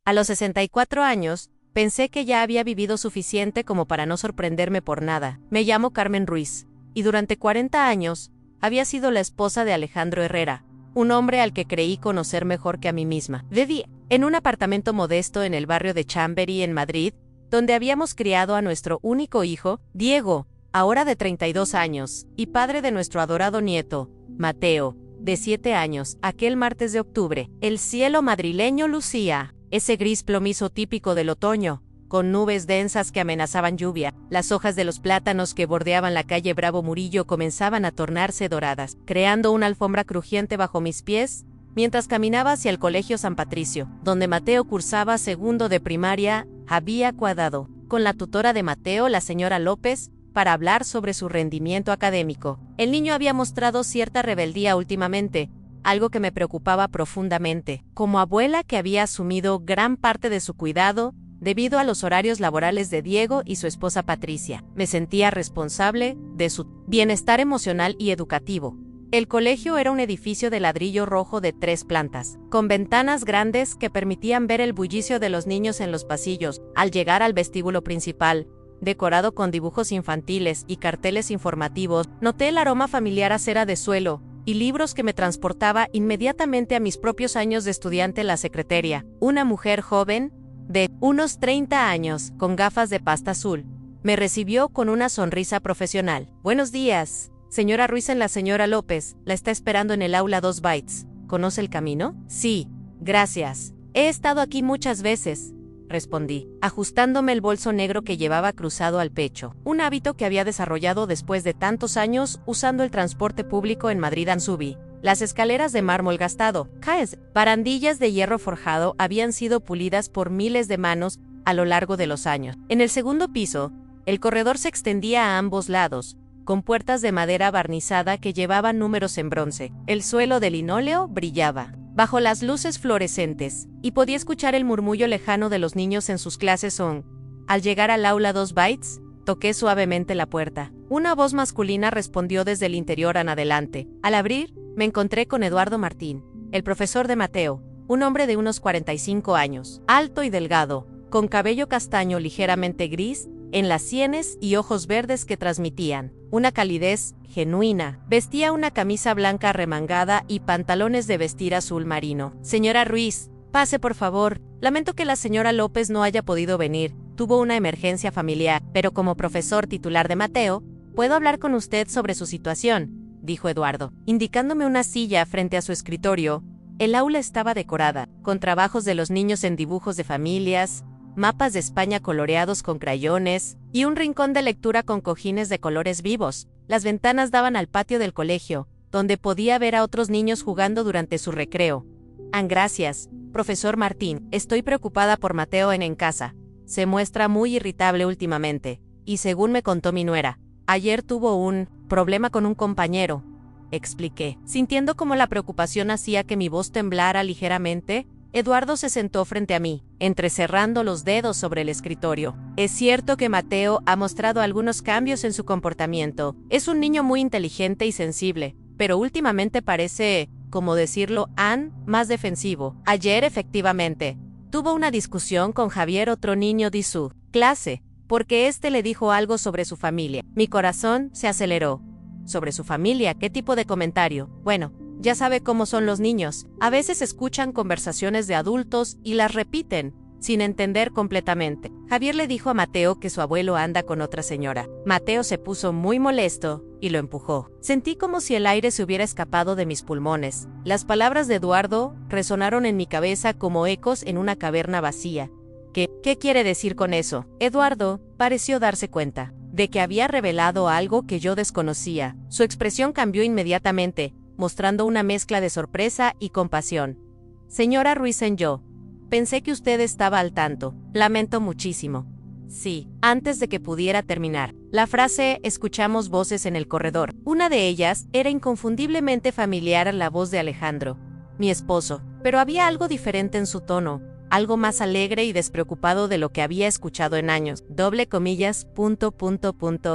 A los 64 años, pensé que ya había vivido suficiente como para no sorprenderme por nada. Me llamo Carmen Ruiz, y durante 40 años, había sido la esposa de Alejandro Herrera, un hombre al que creí conocer mejor que a mí misma. Viví en un apartamento modesto en el barrio de Chamberí, en Madrid, donde habíamos criado a nuestro único hijo, Diego, ahora de 32 años, y padre de nuestro adorado nieto, Mateo, de 7 años. Aquel martes de octubre, el cielo madrileño lucía ese gris plomizo típico del otoño, con nubes densas que amenazaban lluvia. Las hojas de los plátanos que bordeaban la calle Bravo Murillo comenzaban a tornarse doradas, creando una alfombra crujiente bajo mis pies, mientras caminaba hacia el Colegio San Patricio, donde Mateo cursaba segundo de primaria. Había cuadrado con la tutora de Mateo, la señora López, para hablar sobre su rendimiento académico. El niño había mostrado cierta rebeldía últimamente, algo que me preocupaba profundamente. Como abuela que había asumido gran parte de su cuidado, debido a los horarios laborales de Diego y su esposa Patricia, me sentía responsable de su bienestar emocional y educativo. El colegio era un edificio de ladrillo rojo de 3 plantas, con ventanas grandes que permitían ver el bullicio de los niños en los pasillos. Al llegar al vestíbulo principal, decorado con dibujos infantiles y carteles informativos, noté el aroma familiar a cera de suelo y libros que me transportaba inmediatamente a mis propios años de estudiante en la secretaría. Una mujer joven, de unos 30 años, con gafas de pasta azul, me recibió con una sonrisa profesional. Buenos días, señora Ruiz. La señora López la está esperando en el aula 2 bytes. ¿Conoce el camino? Sí, gracias. He estado aquí muchas veces, respondí, ajustándome el bolso negro que llevaba cruzado al pecho, un hábito que había desarrollado después de tantos años usando el transporte público en Madrid. Subí las escaleras de mármol gastado, barandillas de hierro forjado habían sido pulidas por miles de manos a lo largo de los años. En el segundo piso, el corredor se extendía a ambos lados, con puertas de madera barnizada que llevaban números en bronce. El suelo de linóleo brillaba bajo las luces fluorescentes, y podía escuchar el murmullo lejano de los niños en sus clases on. Al llegar al aula 2 bytes, toqué suavemente la puerta. Una voz masculina respondió desde el interior en adelante. Al abrir, me encontré con Eduardo Martín, el profesor de Mateo, un hombre de unos 45 años, alto y delgado, con cabello castaño ligeramente gris en las sienes y ojos verdes que transmitían una calidez genuina. Vestía una camisa blanca remangada y pantalones de vestir azul marino. Señora Ruiz, pase por favor. Lamento que la señora López no haya podido venir. Tuvo una emergencia familiar, pero como profesor titular de Mateo, puedo hablar con usted sobre su situación, dijo Eduardo, indicándome una silla frente a su escritorio. El aula estaba decorada, con trabajos de los niños en dibujos de familias, mapas de España coloreados con crayones, y un rincón de lectura con cojines de colores vivos. Las ventanas daban al patio del colegio, donde podía ver a otros niños jugando durante su recreo. Gracias, profesor Martín. Estoy preocupada por Mateo en casa. Se muestra muy irritable últimamente, y según me contó mi nuera, ayer tuvo un problema con un compañero, expliqué, sintiendo como la preocupación hacía que mi voz temblara ligeramente. Eduardo se sentó frente a mí, entrecerrando los dedos sobre el escritorio. Es cierto que Mateo ha mostrado algunos cambios en su comportamiento. Es un niño muy inteligente y sensible, pero últimamente parece, como decirlo, más defensivo. Ayer, efectivamente, tuvo una discusión con Javier, otro niño de su clase, porque éste le dijo algo sobre su familia. Mi corazón se aceleró. ¿Sobre su familia? ¿Qué tipo de comentario? Bueno, ya sabe cómo son los niños. A veces escuchan conversaciones de adultos y las repiten, sin entender completamente. Javier le dijo a Mateo que su abuelo anda con otra señora. Mateo se puso muy molesto y lo empujó. Sentí como si el aire se hubiera escapado de mis pulmones. Las palabras de Eduardo resonaron en mi cabeza como ecos en una caverna vacía. ¿Qué quiere decir con eso? Eduardo pareció darse cuenta de que había revelado algo que yo desconocía. Su expresión cambió inmediatamente, mostrando una mezcla de sorpresa y compasión. Señora Ruiz, yo pensé que usted estaba al tanto. Lamento muchísimo. Sí, antes de que pudiera terminar la frase, escuchamos voces en el corredor. Una de ellas era inconfundiblemente familiar a la voz de Alejandro, mi esposo, pero había algo diferente en su tono, algo más alegre y despreocupado de lo que había escuchado en años.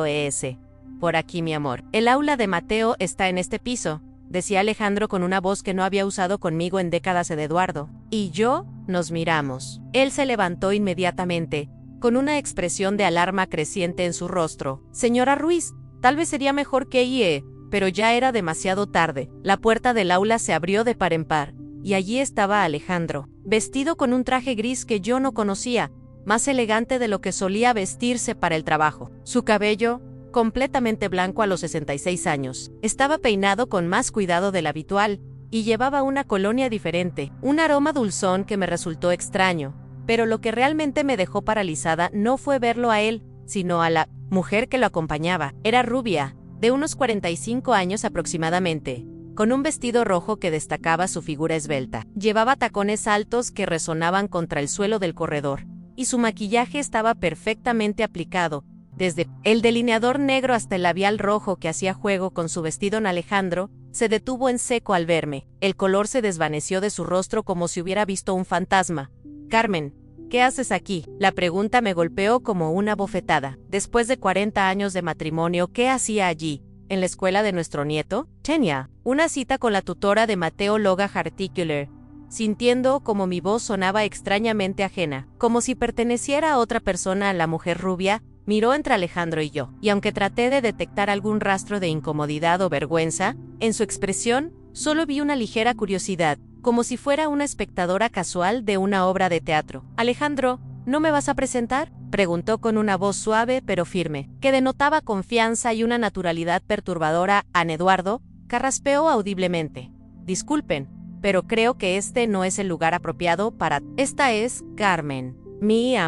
Es. Por aquí, mi amor. El aula de Mateo está en este piso, decía Alejandro con una voz que no había usado conmigo en décadas de Eduardo. Y yo, nos miramos. Él se levantó inmediatamente, con una expresión de alarma creciente en su rostro. Señora Ruiz, tal vez sería mejor que pero ya era demasiado tarde. La puerta del aula se abrió de par en par, y allí estaba Alejandro, vestido con un traje gris que yo no conocía, más elegante de lo que solía vestirse para el trabajo. Su cabello, completamente blanco a los 66 años, estaba peinado con más cuidado del habitual, y llevaba una colonia diferente, un aroma dulzón que me resultó extraño, pero lo que realmente me dejó paralizada no fue verlo a él, sino a la mujer que lo acompañaba. Era rubia, de unos 45 años aproximadamente, con un vestido rojo que destacaba su figura esbelta. Llevaba tacones altos que resonaban contra el suelo del corredor, y su maquillaje estaba perfectamente aplicado, desde el delineador negro hasta el labial rojo que hacía juego con su vestido. Alejandro se detuvo en seco al verme. El color se desvaneció de su rostro como si hubiera visto un fantasma. Carmen, ¿qué haces aquí? La pregunta me golpeó como una bofetada. Después de 40 años de matrimonio, ¿qué hacía allí? ¿En la escuela de nuestro nieto? Tenía una cita con la tutora de Mateo Loga Harticular, sintiendo como mi voz sonaba extrañamente ajena, como si perteneciera a otra persona. La mujer rubia miró entre Alejandro y yo, y aunque traté de detectar algún rastro de incomodidad o vergüenza, en su expresión solo vi una ligera curiosidad, como si fuera una espectadora casual de una obra de teatro. Alejandro, ¿no me vas a presentar?, preguntó con una voz suave pero firme, que denotaba confianza y una naturalidad perturbadora. Eduardo carraspeó audiblemente. Disculpen, pero creo que este no es el lugar apropiado para... Esta es Carmen.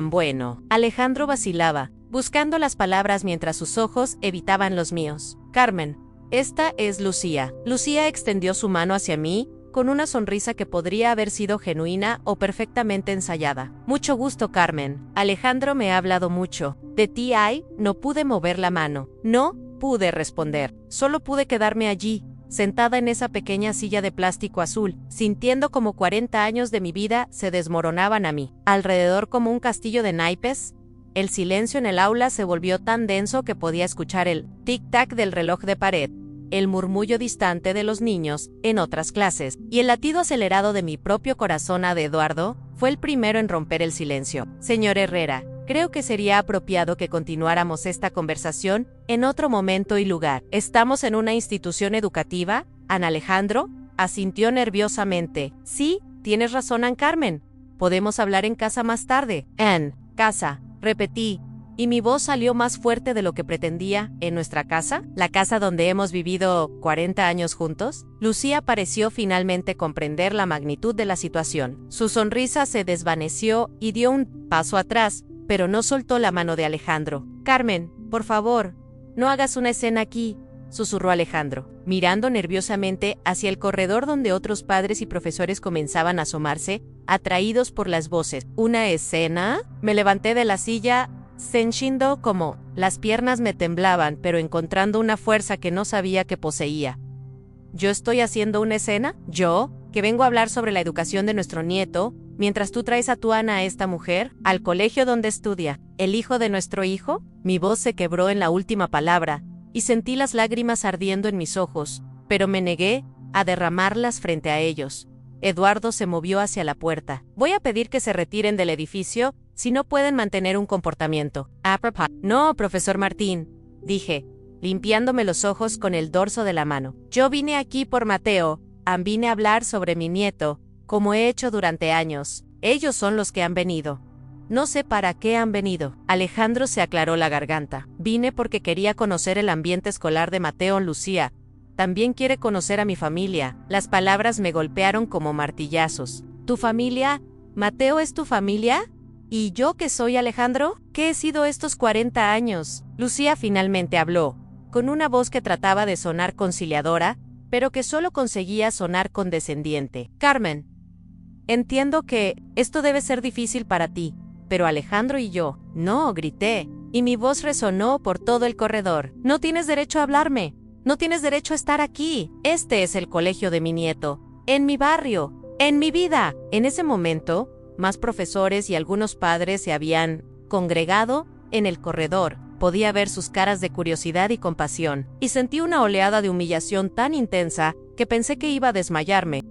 Bueno. Alejandro vacilaba, buscando las palabras mientras sus ojos evitaban los míos. Carmen, esta es Lucía. Lucía extendió su mano hacia mí, con una sonrisa que podría haber sido genuina o perfectamente ensayada. Mucho gusto, Carmen. Alejandro me ha hablado mucho de ti. No pude mover la mano. No pude responder. Solo pude quedarme allí, sentada en esa pequeña silla de plástico azul, sintiendo como 40 años de mi vida se desmoronaban a mi alrededor como un castillo de naipes. El silencio en el aula se volvió tan denso que podía escuchar el tic-tac del reloj de pared, el murmullo distante de los niños en otras clases, y el latido acelerado de mi propio corazón. De Eduardo fue el primero en romper el silencio. Señor Herrera, creo que sería apropiado que continuáramos esta conversación en otro momento y lugar. ¿Estamos en una institución educativa? Alejandro asintió nerviosamente. Sí, tienes razón, Carmen. Podemos hablar en casa más tarde. En casa, repetí, y mi voz salió más fuerte de lo que pretendía. ¿En nuestra casa? ¿La casa donde hemos vivido 40 años juntos? Lucía pareció finalmente comprender la magnitud de la situación. Su sonrisa se desvaneció y dio un paso atrás, pero no soltó la mano de Alejandro. Carmen, por favor, no hagas una escena aquí, susurró Alejandro, mirando nerviosamente hacia el corredor donde otros padres y profesores comenzaban a asomarse, atraídos por las voces. ¿Una escena? Me levanté de la silla, sintiendo como las piernas me temblaban, pero encontrando una fuerza que no sabía que poseía. ¿Yo estoy haciendo una escena? ¿Yo, que vengo a hablar sobre la educación de nuestro nieto, mientras tú traes a tu Ana, a esta mujer, al colegio donde estudia, el hijo de nuestro hijo? Mi voz se quebró en la última palabra, y sentí las lágrimas ardiendo en mis ojos, pero me negué a derramarlas frente a ellos. Eduardo se movió hacia la puerta. Voy a pedir que se retiren del edificio si no pueden mantener un comportamiento. No, profesor Martín, dije, limpiándome los ojos con el dorso de la mano. Yo vine aquí por Mateo, vine a hablar sobre mi nieto, como he hecho durante años. Ellos son los que han venido. No sé para qué han venido. Alejandro se aclaró la garganta. Vine porque quería conocer el ambiente escolar de Mateo. Lucía también quiere conocer a mi familia. Las palabras me golpearon como martillazos. ¿Tu familia? ¿Mateo es tu familia? ¿Y yo qué soy, Alejandro? ¿Qué he sido estos 40 años? Lucía finalmente habló, con una voz que trataba de sonar conciliadora, pero que solo conseguía sonar condescendiente. Carmen, entiendo que esto debe ser difícil para ti, pero Alejandro y yo, no, grité, y mi voz resonó por todo el corredor. No tienes derecho a hablarme, no tienes derecho a estar aquí. Este es el colegio de mi nieto, en mi barrio, en mi vida. En ese momento, más profesores y algunos padres se habían congregado en el corredor. Podía ver sus caras de curiosidad y compasión, y sentí una oleada de humillación tan intensa que pensé que iba a desmayarme.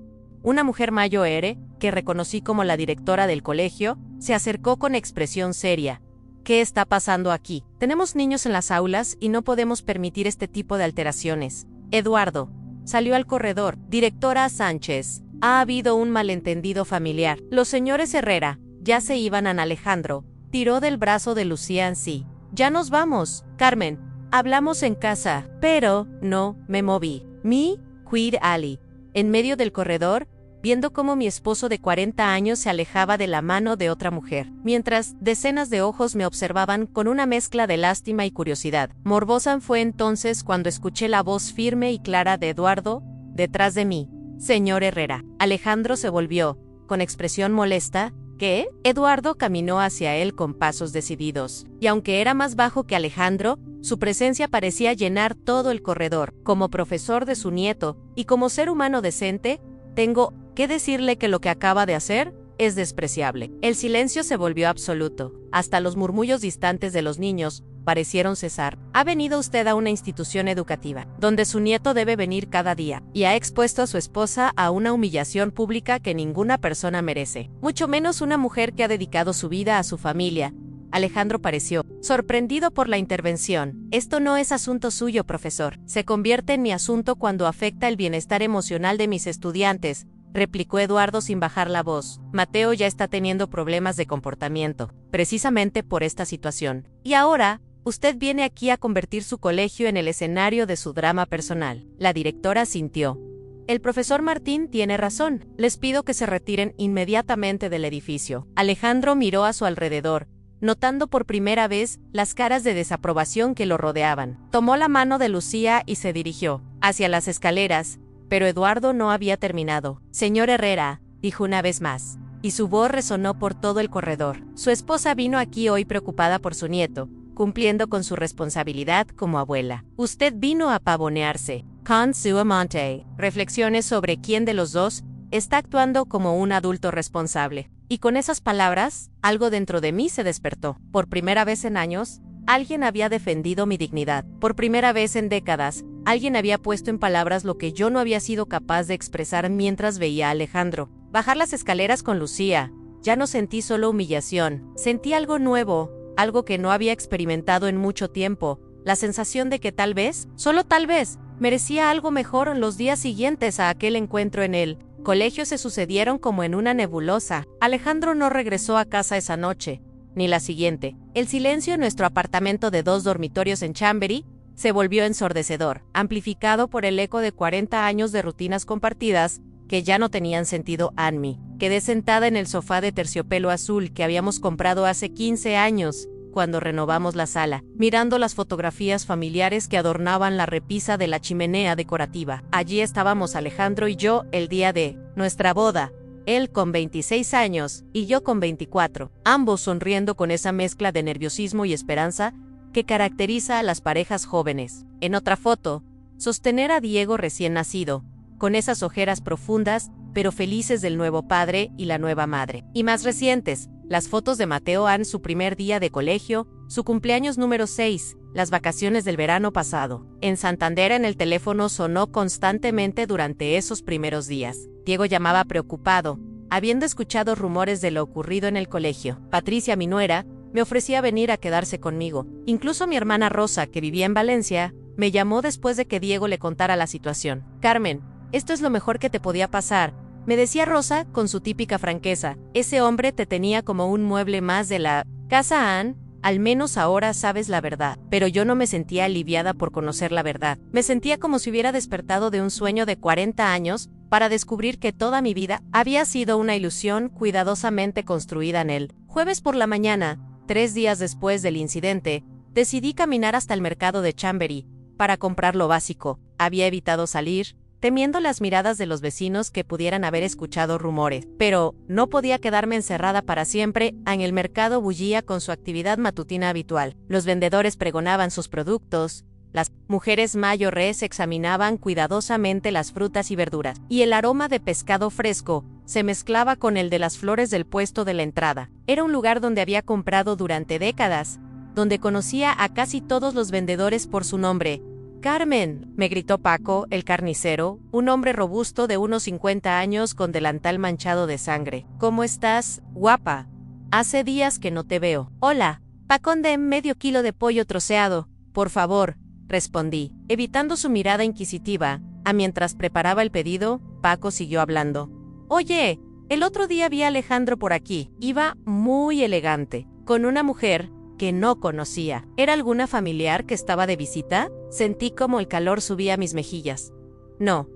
Una mujer mayor, que reconocí como la directora del colegio, se acercó con expresión seria. ¿Qué está pasando aquí? Tenemos niños en las aulas y no podemos permitir este tipo de alteraciones. Eduardo salió al corredor. Directora Sánchez, ha habido un malentendido familiar. Los señores Herrera ya se iban a Alejandro. Tiró del brazo de Lucía en sí. Ya nos vamos, Carmen. Hablamos en casa. Pero, no, me moví. Mi, Queer Ali. En medio del corredor, viendo cómo mi esposo de 40 años se alejaba de la mano de otra mujer, mientras decenas de ojos me observaban con una mezcla de lástima y curiosidad. Morbosa fue entonces cuando escuché la voz firme y clara de Eduardo, detrás de mí. Señor Herrera. Alejandro se volvió, con expresión molesta. ¿Qué? Eduardo caminó hacia él con pasos decididos, y aunque era más bajo que Alejandro, su presencia parecía llenar todo el corredor. Como profesor de su nieto, y como ser humano decente, tengo que decirle que lo que acaba de hacer es despreciable. El silencio se volvió absoluto. Hasta los murmullos distantes de los niños parecieron cesar. Ha venido usted a una institución educativa, donde su nieto debe venir cada día, y ha expuesto a su esposa a una humillación pública que ninguna persona merece, mucho menos una mujer que ha dedicado su vida a su familia. Alejandro pareció sorprendido por la intervención. Esto no es asunto suyo, profesor. Se convierte en mi asunto cuando afecta el bienestar emocional de mis estudiantes, replicó Eduardo sin bajar la voz. Mateo ya está teniendo problemas de comportamiento, precisamente por esta situación. Y ahora, usted viene aquí a convertir su colegio en el escenario de su drama personal. La directora asintió. El profesor Martín tiene razón. Les pido que se retiren inmediatamente del edificio. Alejandro miró a su alrededor, notando por primera vez las caras de desaprobación que lo rodeaban. Tomó la mano de Lucía y se dirigió hacia las escaleras, pero Eduardo no había terminado. Señor Herrera, dijo una vez más, y su voz resonó por todo el corredor. Su esposa vino aquí hoy preocupada por su nieto, cumpliendo con su responsabilidad como abuela. Usted vino a pavonearse. Con su amante. Reflexiones sobre quién de los dos está actuando como un adulto responsable. Y con esas palabras, algo dentro de mí se despertó. Por primera vez en años, alguien había defendido mi dignidad. Por primera vez en décadas, alguien había puesto en palabras lo que yo no había sido capaz de expresar mientras veía a Alejandro bajar las escaleras con Lucía. Ya no sentí solo humillación, sentí algo nuevo, algo que no había experimentado en mucho tiempo, la sensación de que tal vez, solo tal vez, merecía algo mejor en los días siguientes a aquel encuentro en el colegio. Se sucedieron como en una nebulosa. Alejandro no regresó a casa esa noche, ni la siguiente. El silencio en nuestro apartamento de 2 dormitorios en Chambery se volvió ensordecedor, amplificado por el eco de 40 años de rutinas compartidas que ya no tenían sentido. Annie, quedé sentada en el sofá de terciopelo azul que habíamos comprado hace 15 años, cuando renovamos la sala, mirando las fotografías familiares que adornaban la repisa de la chimenea decorativa. Allí estábamos Alejandro y yo el día de nuestra boda, él con 26 años y yo con 24, ambos sonriendo con esa mezcla de nerviosismo y esperanza que caracteriza a las parejas jóvenes. En otra foto, sostener a Diego recién nacido, con esas ojeras profundas, pero felices del nuevo padre y la nueva madre. Y más recientes, las fotos de Mateo en su primer día de colegio, su cumpleaños número 6, las vacaciones del verano pasado. En Santander en el teléfono sonó constantemente durante esos primeros días. Diego llamaba preocupado, habiendo escuchado rumores de lo ocurrido en el colegio. Patricia, mi nuera, me ofrecía venir a quedarse conmigo. Incluso mi hermana Rosa, que vivía en Valencia, me llamó después de que Diego le contara la situación. Carmen, esto es lo mejor que te podía pasar, me decía Rosa con su típica franqueza. Ese hombre te tenía como un mueble más de la casa, Anne. Al menos ahora sabes la verdad. Pero yo no me sentía aliviada por conocer la verdad. Me sentía como si hubiera despertado de un sueño de 40 años para descubrir que toda mi vida había sido una ilusión cuidadosamente construida en él. Jueves por la mañana, 3 días después del incidente, decidí caminar hasta el mercado de Chambery para comprar lo básico. Había evitado salir, temiendo las miradas de los vecinos que pudieran haber escuchado rumores. Pero no podía quedarme encerrada para siempre. En el mercado bullía con su actividad matutina habitual. Los vendedores pregonaban sus productos, las mujeres mayores examinaban cuidadosamente las frutas y verduras, y el aroma de pescado fresco se mezclaba con el de las flores del puesto de la entrada. Era un lugar donde había comprado durante décadas, donde conocía a casi todos los vendedores por su nombre, Carmen, me gritó Paco, el carnicero, un hombre robusto de unos 50 años con delantal manchado de sangre. ¿Cómo estás, guapa? Hace días que no te veo. Hola, Paco, de medio kilo de pollo troceado, por favor, respondí, evitando su mirada inquisitiva. Mientras preparaba el pedido, Paco siguió hablando. Oye, el otro día vi a Alejandro por aquí. Iba muy elegante, con una mujer que no conocía. ¿Era alguna familiar que estaba de visita? Sentí como el calor subía a mis mejillas. No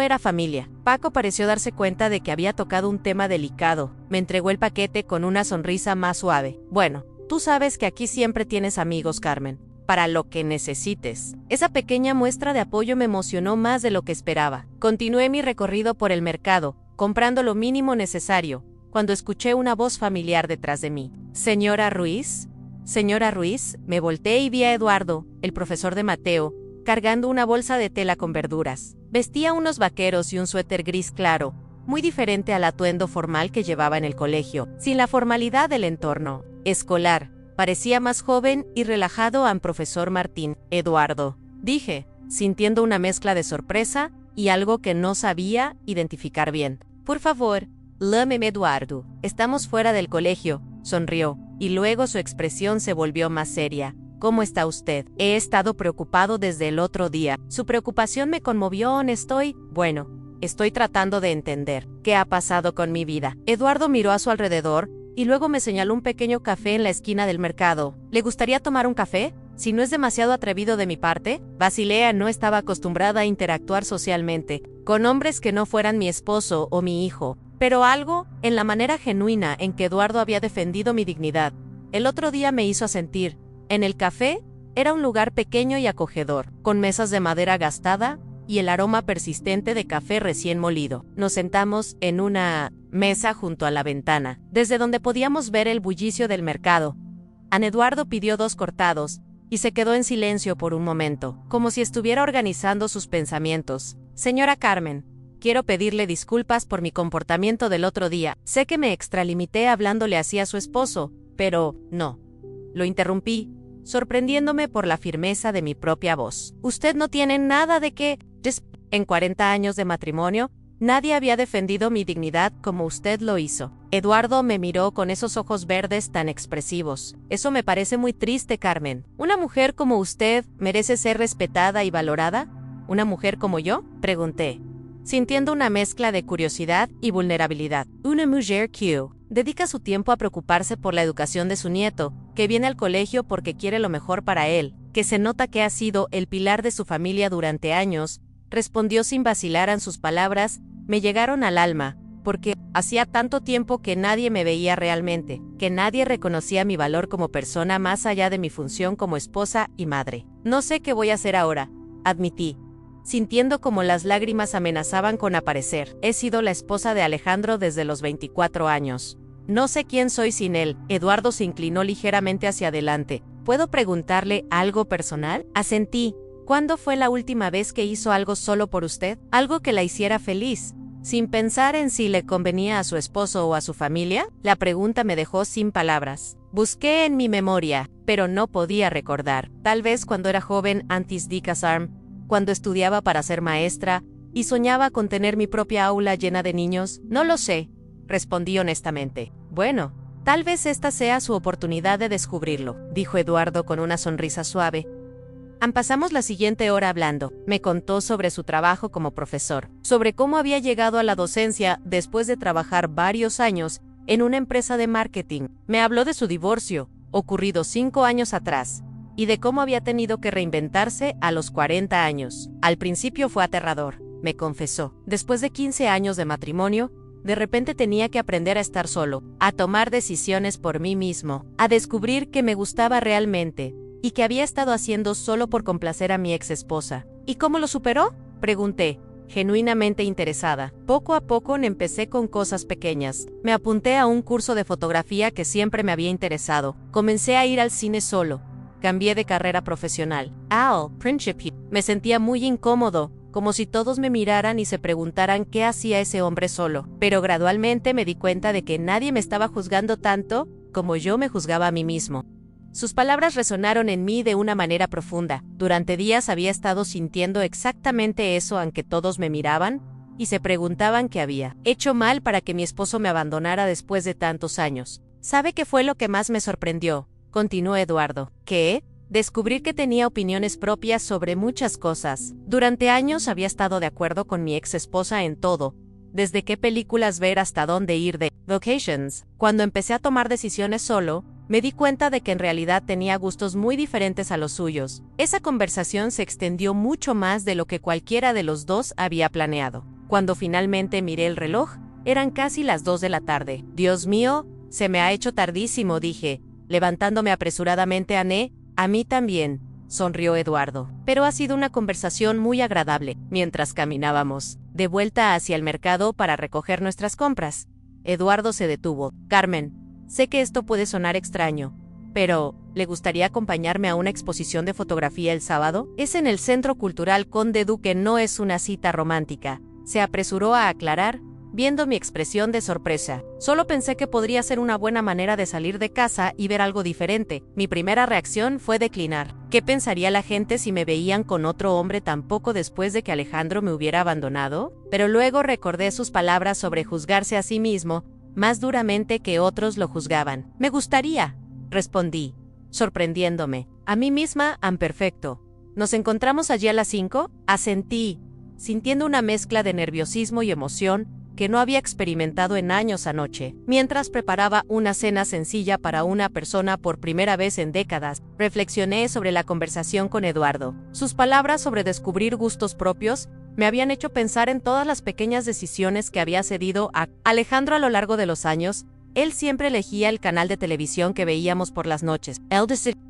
era familia. Paco pareció darse cuenta de que había tocado un tema delicado. Me entregó el paquete con una sonrisa más suave. Bueno, tú sabes que aquí siempre tienes amigos, Carmen, para lo que necesites. Esa pequeña muestra de apoyo me emocionó más de lo que esperaba. Continué mi recorrido por el mercado, comprando lo mínimo necesario, cuando escuché una voz familiar detrás de mí. ¿Señora Ruiz? Señora Ruiz, me volteé y vi a Eduardo, el profesor de Mateo, cargando una bolsa de tela con verduras. Vestía unos vaqueros y un suéter gris claro, muy diferente al atuendo formal que llevaba en el colegio, sin la formalidad del entorno escolar. Parecía más joven y relajado al profesor Martín. Eduardo, dije, sintiendo una mezcla de sorpresa y algo que no sabía identificar bien. Por favor, llámeme Eduardo. Estamos fuera del colegio, sonrió, y luego su expresión se volvió más seria. ¿Cómo está usted? He estado preocupado desde el otro día. Su preocupación me conmovió. Estoy tratando de entender qué ha pasado con mi vida. Eduardo miró a su alrededor y luego me señaló un pequeño café en la esquina del mercado. ¿Le gustaría tomar un café? Si no es demasiado atrevido de mi parte. Basilea no estaba acostumbrada a interactuar socialmente con hombres que no fueran mi esposo o mi hijo, pero algo en la manera genuina en que Eduardo había defendido mi dignidad el otro día me hizo sentir. En el café era un lugar pequeño y acogedor, con mesas de madera gastada y el aroma persistente de café recién molido. Nos sentamos en una mesa junto a la ventana, desde donde podíamos ver el bullicio del mercado. Eduardo pidió 2 cortados y se quedó en silencio por un momento, como si estuviera organizando sus pensamientos. Señora Carmen, quiero pedirle disculpas por mi comportamiento del otro día. Sé que me extralimité hablándole así a su esposo, pero no. Lo interrumpí, sorprendiéndome por la firmeza de mi propia voz. Usted no tiene nada de qué. En 40 años de matrimonio, nadie había defendido mi dignidad como usted lo hizo. Eduardo me miró con esos ojos verdes tan expresivos. Eso me parece muy triste, Carmen. ¿Una mujer como usted merece ser respetada y valorada? ¿Una mujer como yo? Pregunté, sintiendo una mezcla de curiosidad y vulnerabilidad. Una mujer que dedica su tiempo a preocuparse por la educación de su nieto, que viene al colegio porque quiere lo mejor para él, que se nota que ha sido el pilar de su familia durante años, respondió sin vacilar. En sus palabras me llegaron al alma, porque hacía tanto tiempo que nadie me veía realmente, que nadie reconocía mi valor como persona más allá de mi función como esposa y madre. No sé qué voy a hacer ahora, admití, sintiendo como las lágrimas amenazaban con aparecer. He sido la esposa de Alejandro desde los 24 años. No sé quién soy sin él. Eduardo se inclinó ligeramente hacia adelante. ¿Puedo preguntarle algo personal? Asentí. ¿Cuándo fue la última vez que hizo algo solo por usted? Algo que la hiciera feliz, sin pensar en si le convenía a su esposo o a su familia. La pregunta me dejó sin palabras. Busqué en mi memoria, pero no podía recordar. Tal vez cuando era joven antes de casarme, cuando estudiaba para ser maestra y soñaba con tener mi propia aula llena de niños. No lo sé, respondí honestamente. Bueno, tal vez esta sea su oportunidad de descubrirlo, dijo Eduardo con una sonrisa suave. Pasamos la siguiente hora hablando. Me contó sobre su trabajo como profesor, sobre cómo había llegado a la docencia después de trabajar varios años en una empresa de marketing. Me habló de su divorcio, ocurrido 5 años atrás, y de cómo había tenido que reinventarse a los 40 años. Al principio fue aterrador, me confesó. Después de 15 años de matrimonio, de repente tenía que aprender a estar solo, a tomar decisiones por mí mismo, a descubrir que me gustaba realmente, y que había estado haciendo solo por complacer a mi ex esposa. ¿Y cómo lo superó? Pregunté, genuinamente interesada. Poco a poco empecé con cosas pequeñas. Me apunté a un curso de fotografía que siempre me había interesado. Comencé a ir al cine solo. Cambié de carrera profesional. Al principio me sentía muy incómodo, como si todos me miraran y se preguntaran qué hacía ese hombre solo. Pero gradualmente me di cuenta de que nadie me estaba juzgando tanto como yo me juzgaba a mí mismo. Sus palabras resonaron en mí de una manera profunda. Durante días había estado sintiendo exactamente eso, aunque todos me miraban y se preguntaban qué había hecho mal para que mi esposo me abandonara después de tantos años. ¿Sabe qué fue lo que más me sorprendió?, continuó Eduardo. ¿Qué? Descubrir que tenía opiniones propias sobre muchas cosas. Durante años había estado de acuerdo con mi ex esposa en todo, desde qué películas ver hasta dónde ir de vacations. Cuando empecé a tomar decisiones solo, me di cuenta de que en realidad tenía gustos muy diferentes a los suyos. Esa conversación se extendió mucho más de lo que cualquiera de los dos había planeado. Cuando finalmente miré el reloj, eran casi las 2 de la tarde. Dios mío, se me ha hecho tardísimo, dije, levantándome apresuradamente. A mí también, sonrió Eduardo. Pero ha sido una conversación muy agradable. Mientras caminábamos de vuelta hacia el mercado para recoger nuestras compras, Eduardo se detuvo. Carmen, sé que esto puede sonar extraño, pero ¿le gustaría acompañarme a una exposición de fotografía el sábado? Es en el Centro Cultural Conde Duque, no es una cita romántica, se apresuró a aclarar, viendo mi expresión de sorpresa. Solo pensé que podría ser una buena manera de salir de casa y ver algo diferente. Mi primera reacción fue declinar. ¿Qué pensaría la gente si me veían con otro hombre tan poco después de que Alejandro me hubiera abandonado? Pero luego recordé sus palabras sobre juzgarse a sí mismo, más duramente que otros lo juzgaban. Me gustaría, respondí, sorprendiéndome. A mí misma, perfecto. ¿Nos encontramos allí a las 5? Asentí, sintiendo una mezcla de nerviosismo y emoción que no había experimentado en años anoche. Mientras preparaba una cena sencilla para una persona por primera vez en décadas, reflexioné sobre la conversación con Eduardo. Sus palabras sobre descubrir gustos propios me habían hecho pensar en todas las pequeñas decisiones que había cedido a Alejandro a lo largo de los años. Él siempre elegía el canal de televisión que veíamos por las noches,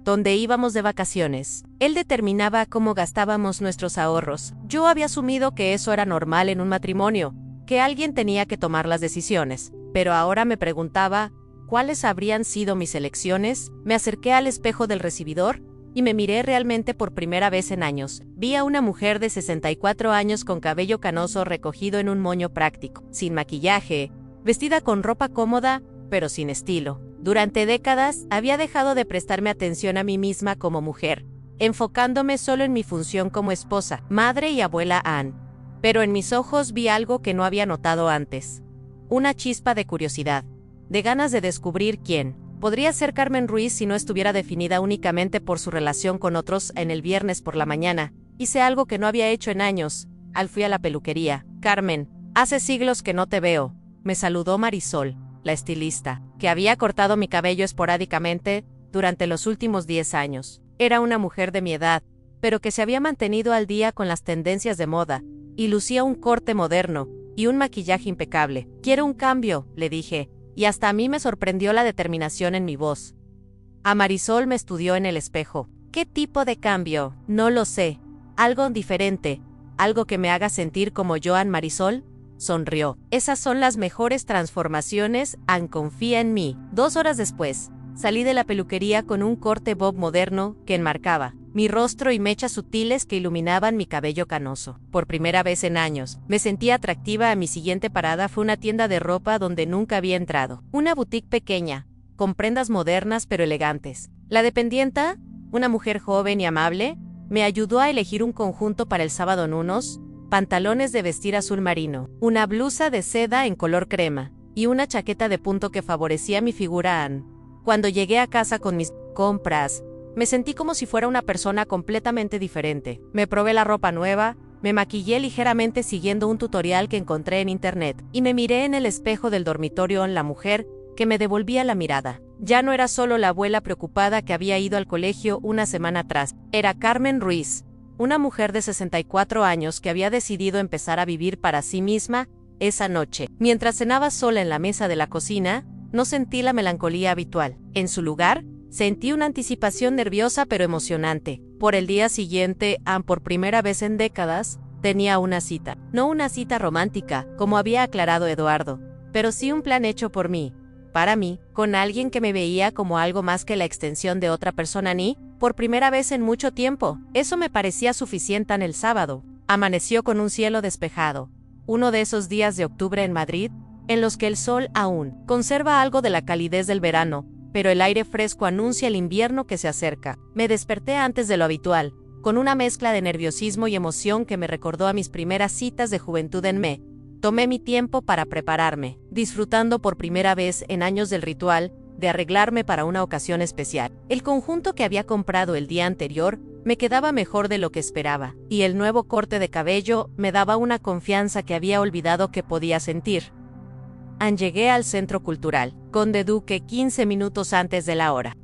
donde íbamos de vacaciones. Él determinaba cómo gastábamos nuestros ahorros. Yo había asumido que eso era normal en un matrimonio, que alguien tenía que tomar las decisiones, pero ahora me preguntaba, ¿cuáles habrían sido mis elecciones? Me acerqué al espejo del recibidor y me miré realmente por primera vez en años. Vi a una mujer de 64 años con cabello canoso recogido en un moño práctico, sin maquillaje, vestida con ropa cómoda, pero sin estilo. Durante décadas había dejado de prestarme atención a mí misma como mujer, enfocándome solo en mi función como esposa, madre y abuela Anne. Pero en mis ojos vi algo que no había notado antes. Una chispa de curiosidad, de ganas de descubrir quién podría ser Carmen Ruiz si no estuviera definida únicamente por su relación con otros. En el viernes por la mañana, hice algo que no había hecho en años. Fui a la peluquería. Carmen, hace siglos que no te veo, me saludó Marisol, la estilista, que había cortado mi cabello esporádicamente durante los últimos 10 años. Era una mujer de mi edad, pero que se había mantenido al día con las tendencias de moda, y lucía un corte moderno y un maquillaje impecable. Quiero un cambio, le dije, y hasta a mí me sorprendió la determinación en mi voz. A Marisol me estudió en el espejo. ¿Qué tipo de cambio? No lo sé. Algo diferente, algo que me haga sentir como yo. Marisol sonrió. Esas son las mejores transformaciones. Confía en mí. 2 horas después, salí de la peluquería con un corte bob moderno que enmarcaba mi rostro y mechas sutiles que iluminaban mi cabello canoso. Por primera vez en años, me sentía atractiva. Mi siguiente parada fue una tienda de ropa donde nunca había entrado. Una boutique pequeña, con prendas modernas pero elegantes. La dependienta, una mujer joven y amable, me ayudó a elegir un conjunto para el sábado: unos pantalones de vestir azul marino, una blusa de seda en color crema y una chaqueta de punto que favorecía mi figura. Cuando llegué a casa con mis compras, me sentí como si fuera una persona completamente diferente. Me probé la ropa nueva, me maquillé ligeramente siguiendo un tutorial que encontré en internet, y me miré en el espejo del dormitorio en la mujer que me devolvía la mirada. Ya no era solo la abuela preocupada que había ido al colegio una semana atrás, era Carmen Ruiz, una mujer de 64 años que había decidido empezar a vivir para sí misma. Esa noche, mientras cenaba sola en la mesa de la cocina, no sentí la melancolía habitual. En su lugar, sentí una anticipación nerviosa pero emocionante. Por el día siguiente, por primera vez en décadas, tenía una cita. No una cita romántica, como había aclarado Eduardo, pero sí un plan hecho por mí, para mí, con alguien que me veía como algo más que la extensión de otra persona. Por primera vez en mucho tiempo, eso me parecía suficiente. El sábado, amaneció con un cielo despejado. Uno de esos días de octubre en Madrid, en los que el sol aún conserva algo de la calidez del verano, pero el aire fresco anuncia el invierno que se acerca. Me desperté antes de lo habitual, con una mezcla de nerviosismo y emoción que me recordó a mis primeras citas de juventud en Me. Tomé mi tiempo para prepararme, disfrutando por primera vez en años del ritual de arreglarme para una ocasión especial. El conjunto que había comprado el día anterior me quedaba mejor de lo que esperaba, y el nuevo corte de cabello me daba una confianza que había olvidado que podía sentir. Llegué al Centro Cultural Conde Duque 15 minutos antes de la hora.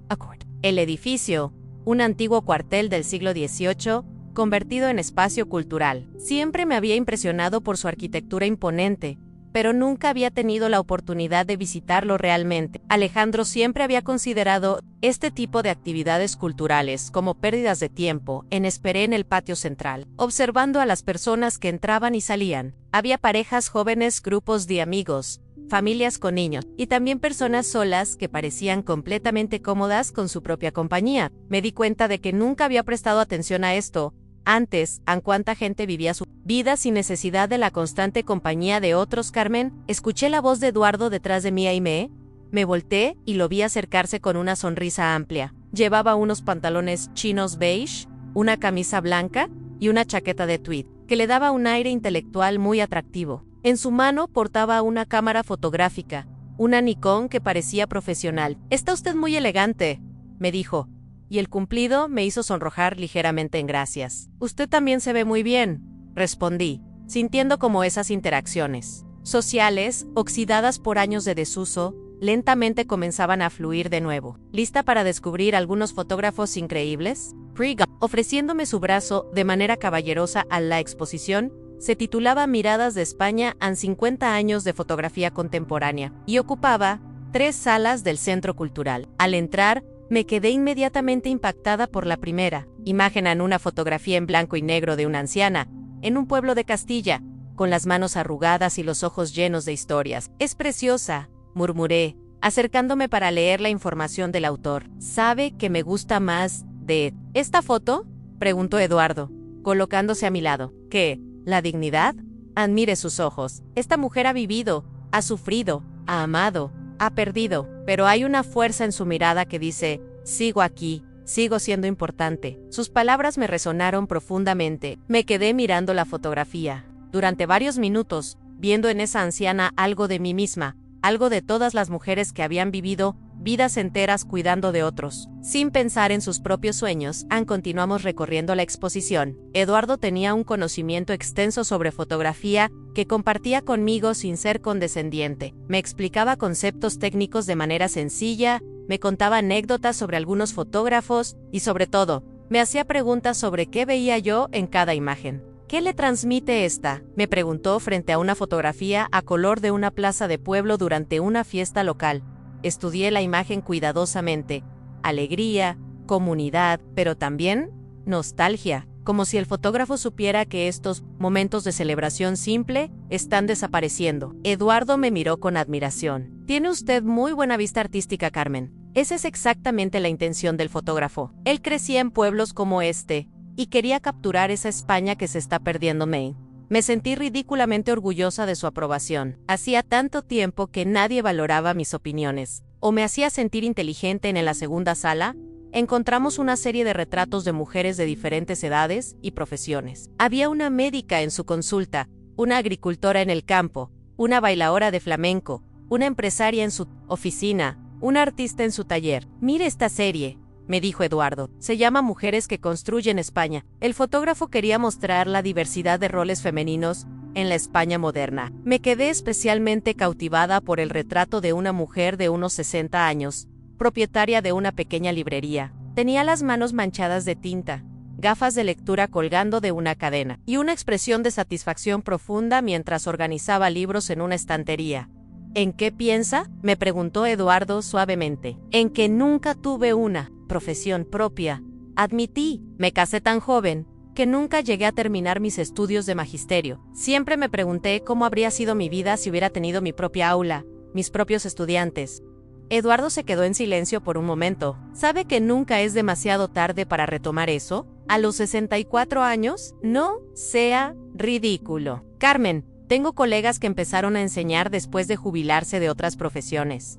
El edificio, un antiguo cuartel del siglo XVIII, convertido en espacio cultural, siempre me había impresionado por su arquitectura imponente, pero nunca había tenido la oportunidad de visitarlo realmente. Alejandro siempre había considerado este tipo de actividades culturales como pérdidas de tiempo. Esperé en el patio central, observando a las personas que entraban y salían. Había parejas jóvenes, grupos de amigos, familias con niños, y también personas solas que parecían completamente cómodas con su propia compañía. Me di cuenta de que nunca había prestado atención a esto antes, a cuánta gente vivía su vida sin necesidad de la constante compañía de otros. Carmen, escuché la voz de Eduardo detrás de mí y me volteé y lo vi acercarse con una sonrisa amplia. Llevaba unos pantalones chinos beige, una camisa blanca y una chaqueta de tweed, que le daba un aire intelectual muy atractivo. En su mano portaba una cámara fotográfica, una Nikon que parecía profesional. «Está usted muy elegante», me dijo, y el cumplido me hizo sonrojar ligeramente en gracias. «Usted también se ve muy bien», respondí, sintiendo como esas interacciones sociales, oxidadas por años de desuso, lentamente comenzaban a fluir de nuevo. ¿Lista para descubrir algunos fotógrafos increíbles? Ofreciéndome su brazo de manera caballerosa a la exposición, se titulaba Miradas de España en 50 años de fotografía contemporánea, y ocupaba 3 salas del Centro Cultural. Al entrar, me quedé inmediatamente impactada por la primera imagen, en una fotografía en blanco y negro de una anciana, en un pueblo de Castilla, con las manos arrugadas y los ojos llenos de historias. «Es preciosa», murmuré, acercándome para leer la información del autor. «¿Sabe que me gusta más de esta foto?», preguntó Eduardo, colocándose a mi lado. «¿Qué? ¿La dignidad? Admire sus ojos. Esta mujer ha vivido, ha sufrido, ha amado, ha perdido, pero hay una fuerza en su mirada que dice, sigo aquí, sigo siendo importante». Sus palabras me resonaron profundamente. Me quedé mirando la fotografía durante varios minutos, viendo en esa anciana algo de mí misma, algo de todas las mujeres que habían vivido vidas enteras cuidando de otros, sin pensar en sus propios sueños. Continuamos recorriendo la exposición. Eduardo tenía un conocimiento extenso sobre fotografía que compartía conmigo sin ser condescendiente. Me explicaba conceptos técnicos de manera sencilla, me contaba anécdotas sobre algunos fotógrafos y, sobre todo, me hacía preguntas sobre qué veía yo en cada imagen. «¿Qué le transmite esta?», me preguntó frente a una fotografía a color de una plaza de pueblo durante una fiesta local. Estudié la imagen cuidadosamente. Alegría, comunidad, pero también nostalgia, como si el fotógrafo supiera que estos momentos de celebración simple están desapareciendo. Eduardo me miró con admiración. «Tiene usted muy buena vista artística, Carmen. Esa es exactamente la intención del fotógrafo. Él crecía en pueblos como este y quería capturar esa España que se está perdiendo. Me sentí ridículamente orgullosa de su aprobación. Hacía tanto tiempo que nadie valoraba mis opiniones. O me hacía sentir inteligente. En la segunda sala, encontramos una serie de retratos de mujeres de diferentes edades y profesiones. Había una médica en su consulta, una agricultora en el campo, una bailadora de flamenco, una empresaria en su oficina, un artista en su taller. «Mire esta serie», me dijo Eduardo. «Se llama Mujeres que construyen España». El fotógrafo quería mostrar la diversidad de roles femeninos en la España moderna. Me quedé especialmente cautivada por el retrato de una mujer de unos 60 años, propietaria de una pequeña librería. Tenía las manos manchadas de tinta, gafas de lectura colgando de una cadena, y una expresión de satisfacción profunda mientras organizaba libros en una estantería. «¿En qué piensa?», me preguntó Eduardo suavemente. «En que nunca tuve una profesión propia», admití. «Me casé tan joven que nunca llegué a terminar mis estudios de magisterio. Siempre me pregunté cómo habría sido mi vida si hubiera tenido mi propia aula, mis propios estudiantes». Eduardo se quedó en silencio por un momento. «¿Sabe que nunca es demasiado tarde para retomar eso? ¿A los 64 años? No sea ridículo. Carmen, Tengo colegas que empezaron a enseñar después de jubilarse de otras profesiones.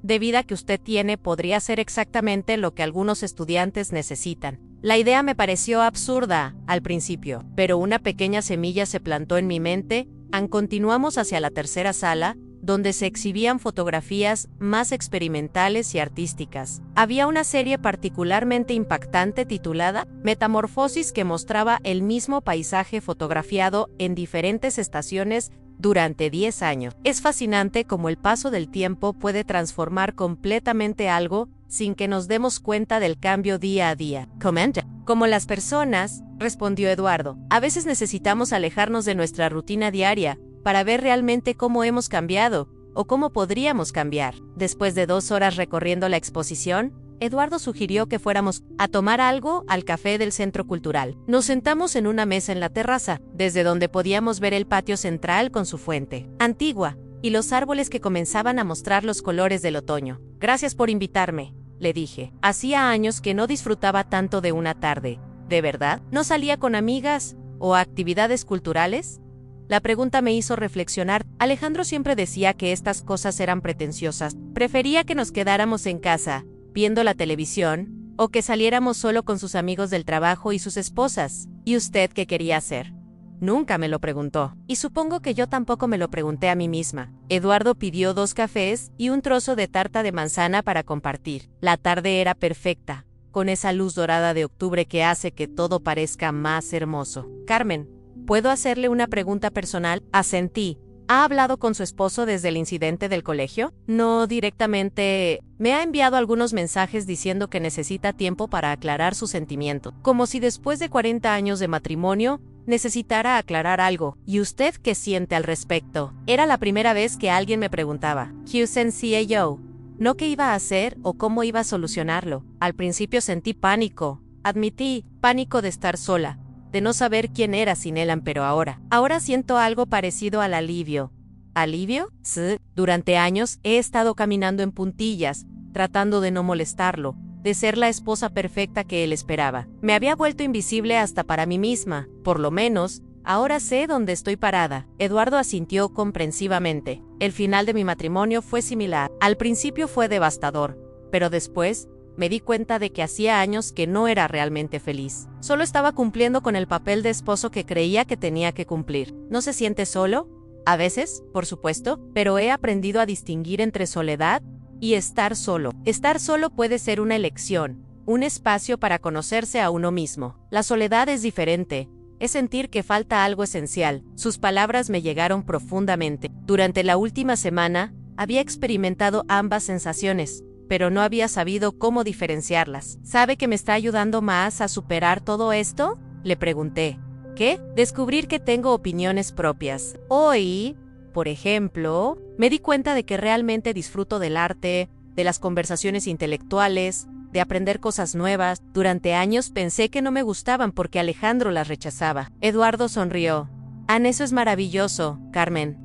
Debido a que usted tiene podría ser exactamente lo que algunos estudiantes necesitan. La idea me pareció absurda al principio, pero una pequeña semilla se plantó en mi mente. Continuamos hacia la tercera sala, donde se exhibían fotografías más experimentales y artísticas. Había una serie particularmente impactante titulada Metamorfosis que mostraba el mismo paisaje fotografiado en diferentes estaciones durante 10 años. Es fascinante cómo el paso del tiempo puede transformar completamente algo sin que nos demos cuenta del cambio día a día. Comenta. Como las personas, respondió Eduardo, a veces necesitamos alejarnos de nuestra rutina diaria para ver realmente cómo hemos cambiado o cómo podríamos cambiar. Después de 2 horas recorriendo la exposición, Eduardo sugirió que fuéramos a tomar algo al café del Centro Cultural. Nos sentamos en una mesa en la terraza, desde donde podíamos ver el patio central con su fuente antigua y los árboles que comenzaban a mostrar los colores del otoño. Gracias por invitarme, le dije. Hacía años que no disfrutaba tanto de una tarde. ¿De verdad? ¿No salía con amigas o a actividades culturales? La pregunta me hizo reflexionar. Alejandro siempre decía que estas cosas eran pretenciosas. Prefería que nos quedáramos en casa, viendo la televisión, o que saliéramos solo con sus amigos del trabajo y sus esposas. ¿Y usted qué quería hacer? Nunca me lo preguntó, y supongo que yo tampoco me lo pregunté a mí misma. Eduardo pidió 2 cafés y un trozo de tarta de manzana para compartir. La tarde era perfecta, con esa luz dorada de octubre que hace que todo parezca más hermoso. Carmen, ¿puedo hacerle una pregunta personal? Asentí. ¿Ha hablado con su esposo desde el incidente del colegio? No directamente. Me ha enviado algunos mensajes diciendo que necesita tiempo para aclarar sus sentimientos. Como si después de 40 años de matrimonio, necesitara aclarar algo. ¿Y usted qué siente al respecto? Era la primera vez que alguien me preguntaba. ¿Yo? No qué iba a hacer o cómo iba a solucionarlo. Al principio sentí pánico. Admití, pánico de estar sola, de no saber quién era sin Elan, pero ahora siento algo parecido al alivio. ¿Alivio? Sí. Durante años he estado caminando en puntillas, tratando de no molestarlo, de ser la esposa perfecta que él esperaba. Me había vuelto invisible hasta para mí misma. Por lo menos, ahora sé dónde estoy parada. Eduardo asintió comprensivamente. El final de mi matrimonio fue similar. Al principio fue devastador, pero después me di cuenta de que hacía años que no era realmente feliz. Solo estaba cumpliendo con el papel de esposo que creía que tenía que cumplir. ¿No se siente solo? A veces, por supuesto, pero he aprendido a distinguir entre soledad y estar solo. Estar solo puede ser una elección, un espacio para conocerse a uno mismo. La soledad es diferente. Es sentir que falta algo esencial. Sus palabras me llegaron profundamente. Durante la última semana, había experimentado ambas sensaciones, pero no había sabido cómo diferenciarlas. ¿Sabe que me está ayudando más a superar todo esto? Le pregunté. ¿Qué? Descubrir que tengo opiniones propias. Hoy, por ejemplo, me di cuenta de que realmente disfruto del arte, de las conversaciones intelectuales, de aprender cosas nuevas. Durante años pensé que no me gustaban porque Alejandro las rechazaba. Eduardo sonrió. Eso es maravilloso, Carmen.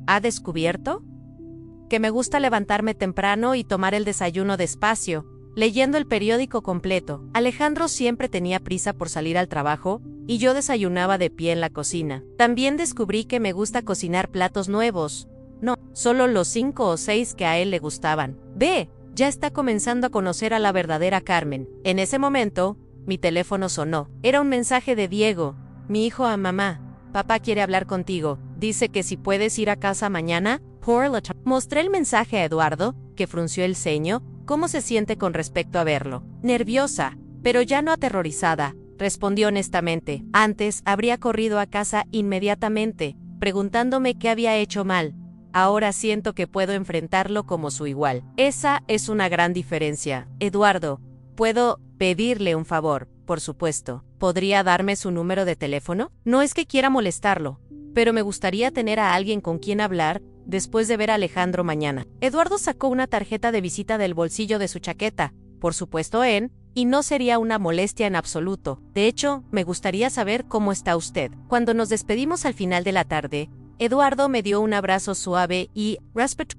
¿Ha descubierto? Que me gusta levantarme temprano y tomar el desayuno despacio, leyendo el periódico completo. Alejandro siempre tenía prisa por salir al trabajo, y yo desayunaba de pie en la cocina. También descubrí que me gusta cocinar platos nuevos. No, solo los 5 o 6 que a él le gustaban. Ya está comenzando a conocer a la verdadera Carmen. En ese momento, mi teléfono sonó. Era un mensaje de Diego, mi hijo a mamá. Papá quiere hablar contigo. Dice que si puedes ir a casa mañana. Mostré el mensaje a Eduardo, que frunció el ceño. ¿Cómo se siente con respecto a verlo? Nerviosa, pero ya no aterrorizada, respondió honestamente. Antes habría corrido a casa inmediatamente, preguntándome qué había hecho mal. Ahora siento que puedo enfrentarlo como su igual. Esa es una gran diferencia. Eduardo, ¿puedo pedirle un favor? Por supuesto. ¿Podría darme su número de teléfono? No es que quiera molestarlo, pero me gustaría tener a alguien con quien hablar después de ver a Alejandro mañana. Eduardo sacó una tarjeta de visita del bolsillo de su chaqueta, por supuesto y no sería una molestia en absoluto. De hecho, me gustaría saber cómo está usted. Cuando nos despedimos al final de la tarde, Eduardo me dio un abrazo suave y,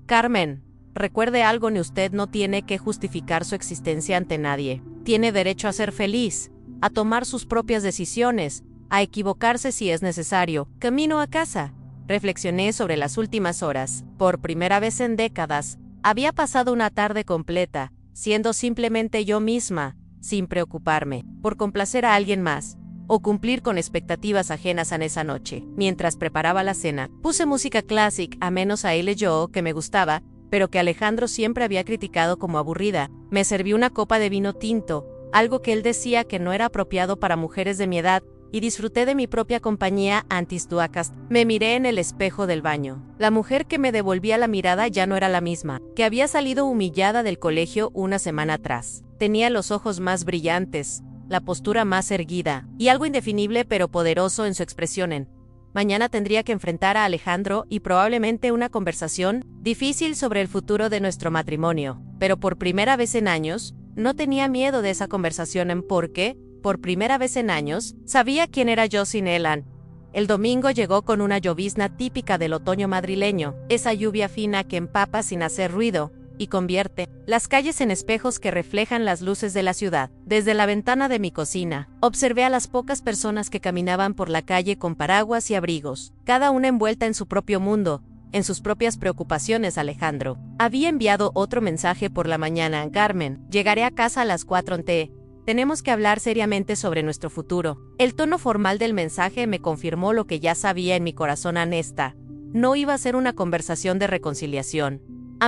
Carmen, recuerde algo, ni usted no tiene que justificar su existencia ante nadie. Tiene derecho a ser feliz, a tomar sus propias decisiones, a equivocarse si es necesario. Camino a casa. Reflexioné sobre las últimas horas. Por primera vez en décadas, había pasado una tarde completa, siendo simplemente yo misma, sin preocuparme por complacer a alguien más o cumplir con expectativas ajenas en esa noche. Mientras preparaba la cena, puse música clásica, a menos a él y yo, que me gustaba, pero que Alejandro siempre había criticado como aburrida. Me serví una copa de vino tinto, algo que él decía que no era apropiado para mujeres de mi edad, y disfruté de mi propia compañía antes duacas. Me miré en el espejo del baño. La mujer que me devolvía la mirada ya no era la misma, que había salido humillada del colegio una semana atrás. Tenía los ojos más brillantes, la postura más erguida, y algo indefinible pero poderoso en su expresión. Mañana tendría que enfrentar a Alejandro y probablemente una conversación difícil sobre el futuro de nuestro matrimonio. Pero por primera vez en años, no tenía miedo de esa conversación porque, por primera vez en años, sabía quién era yo sin él. El domingo llegó con una llovizna típica del otoño madrileño, esa lluvia fina que empapa sin hacer ruido y convierte las calles en espejos que reflejan las luces de la ciudad. Desde la ventana de mi cocina, observé a las pocas personas que caminaban por la calle con paraguas y abrigos, cada una envuelta en su propio mundo, en sus propias preocupaciones. Alejandro había enviado otro mensaje por la mañana. Carmen, llegaré a casa a las 4 t. Tenemos que hablar seriamente sobre nuestro futuro. El tono formal del mensaje me confirmó lo que ya sabía en mi corazón. Esta no iba a ser una conversación de reconciliación.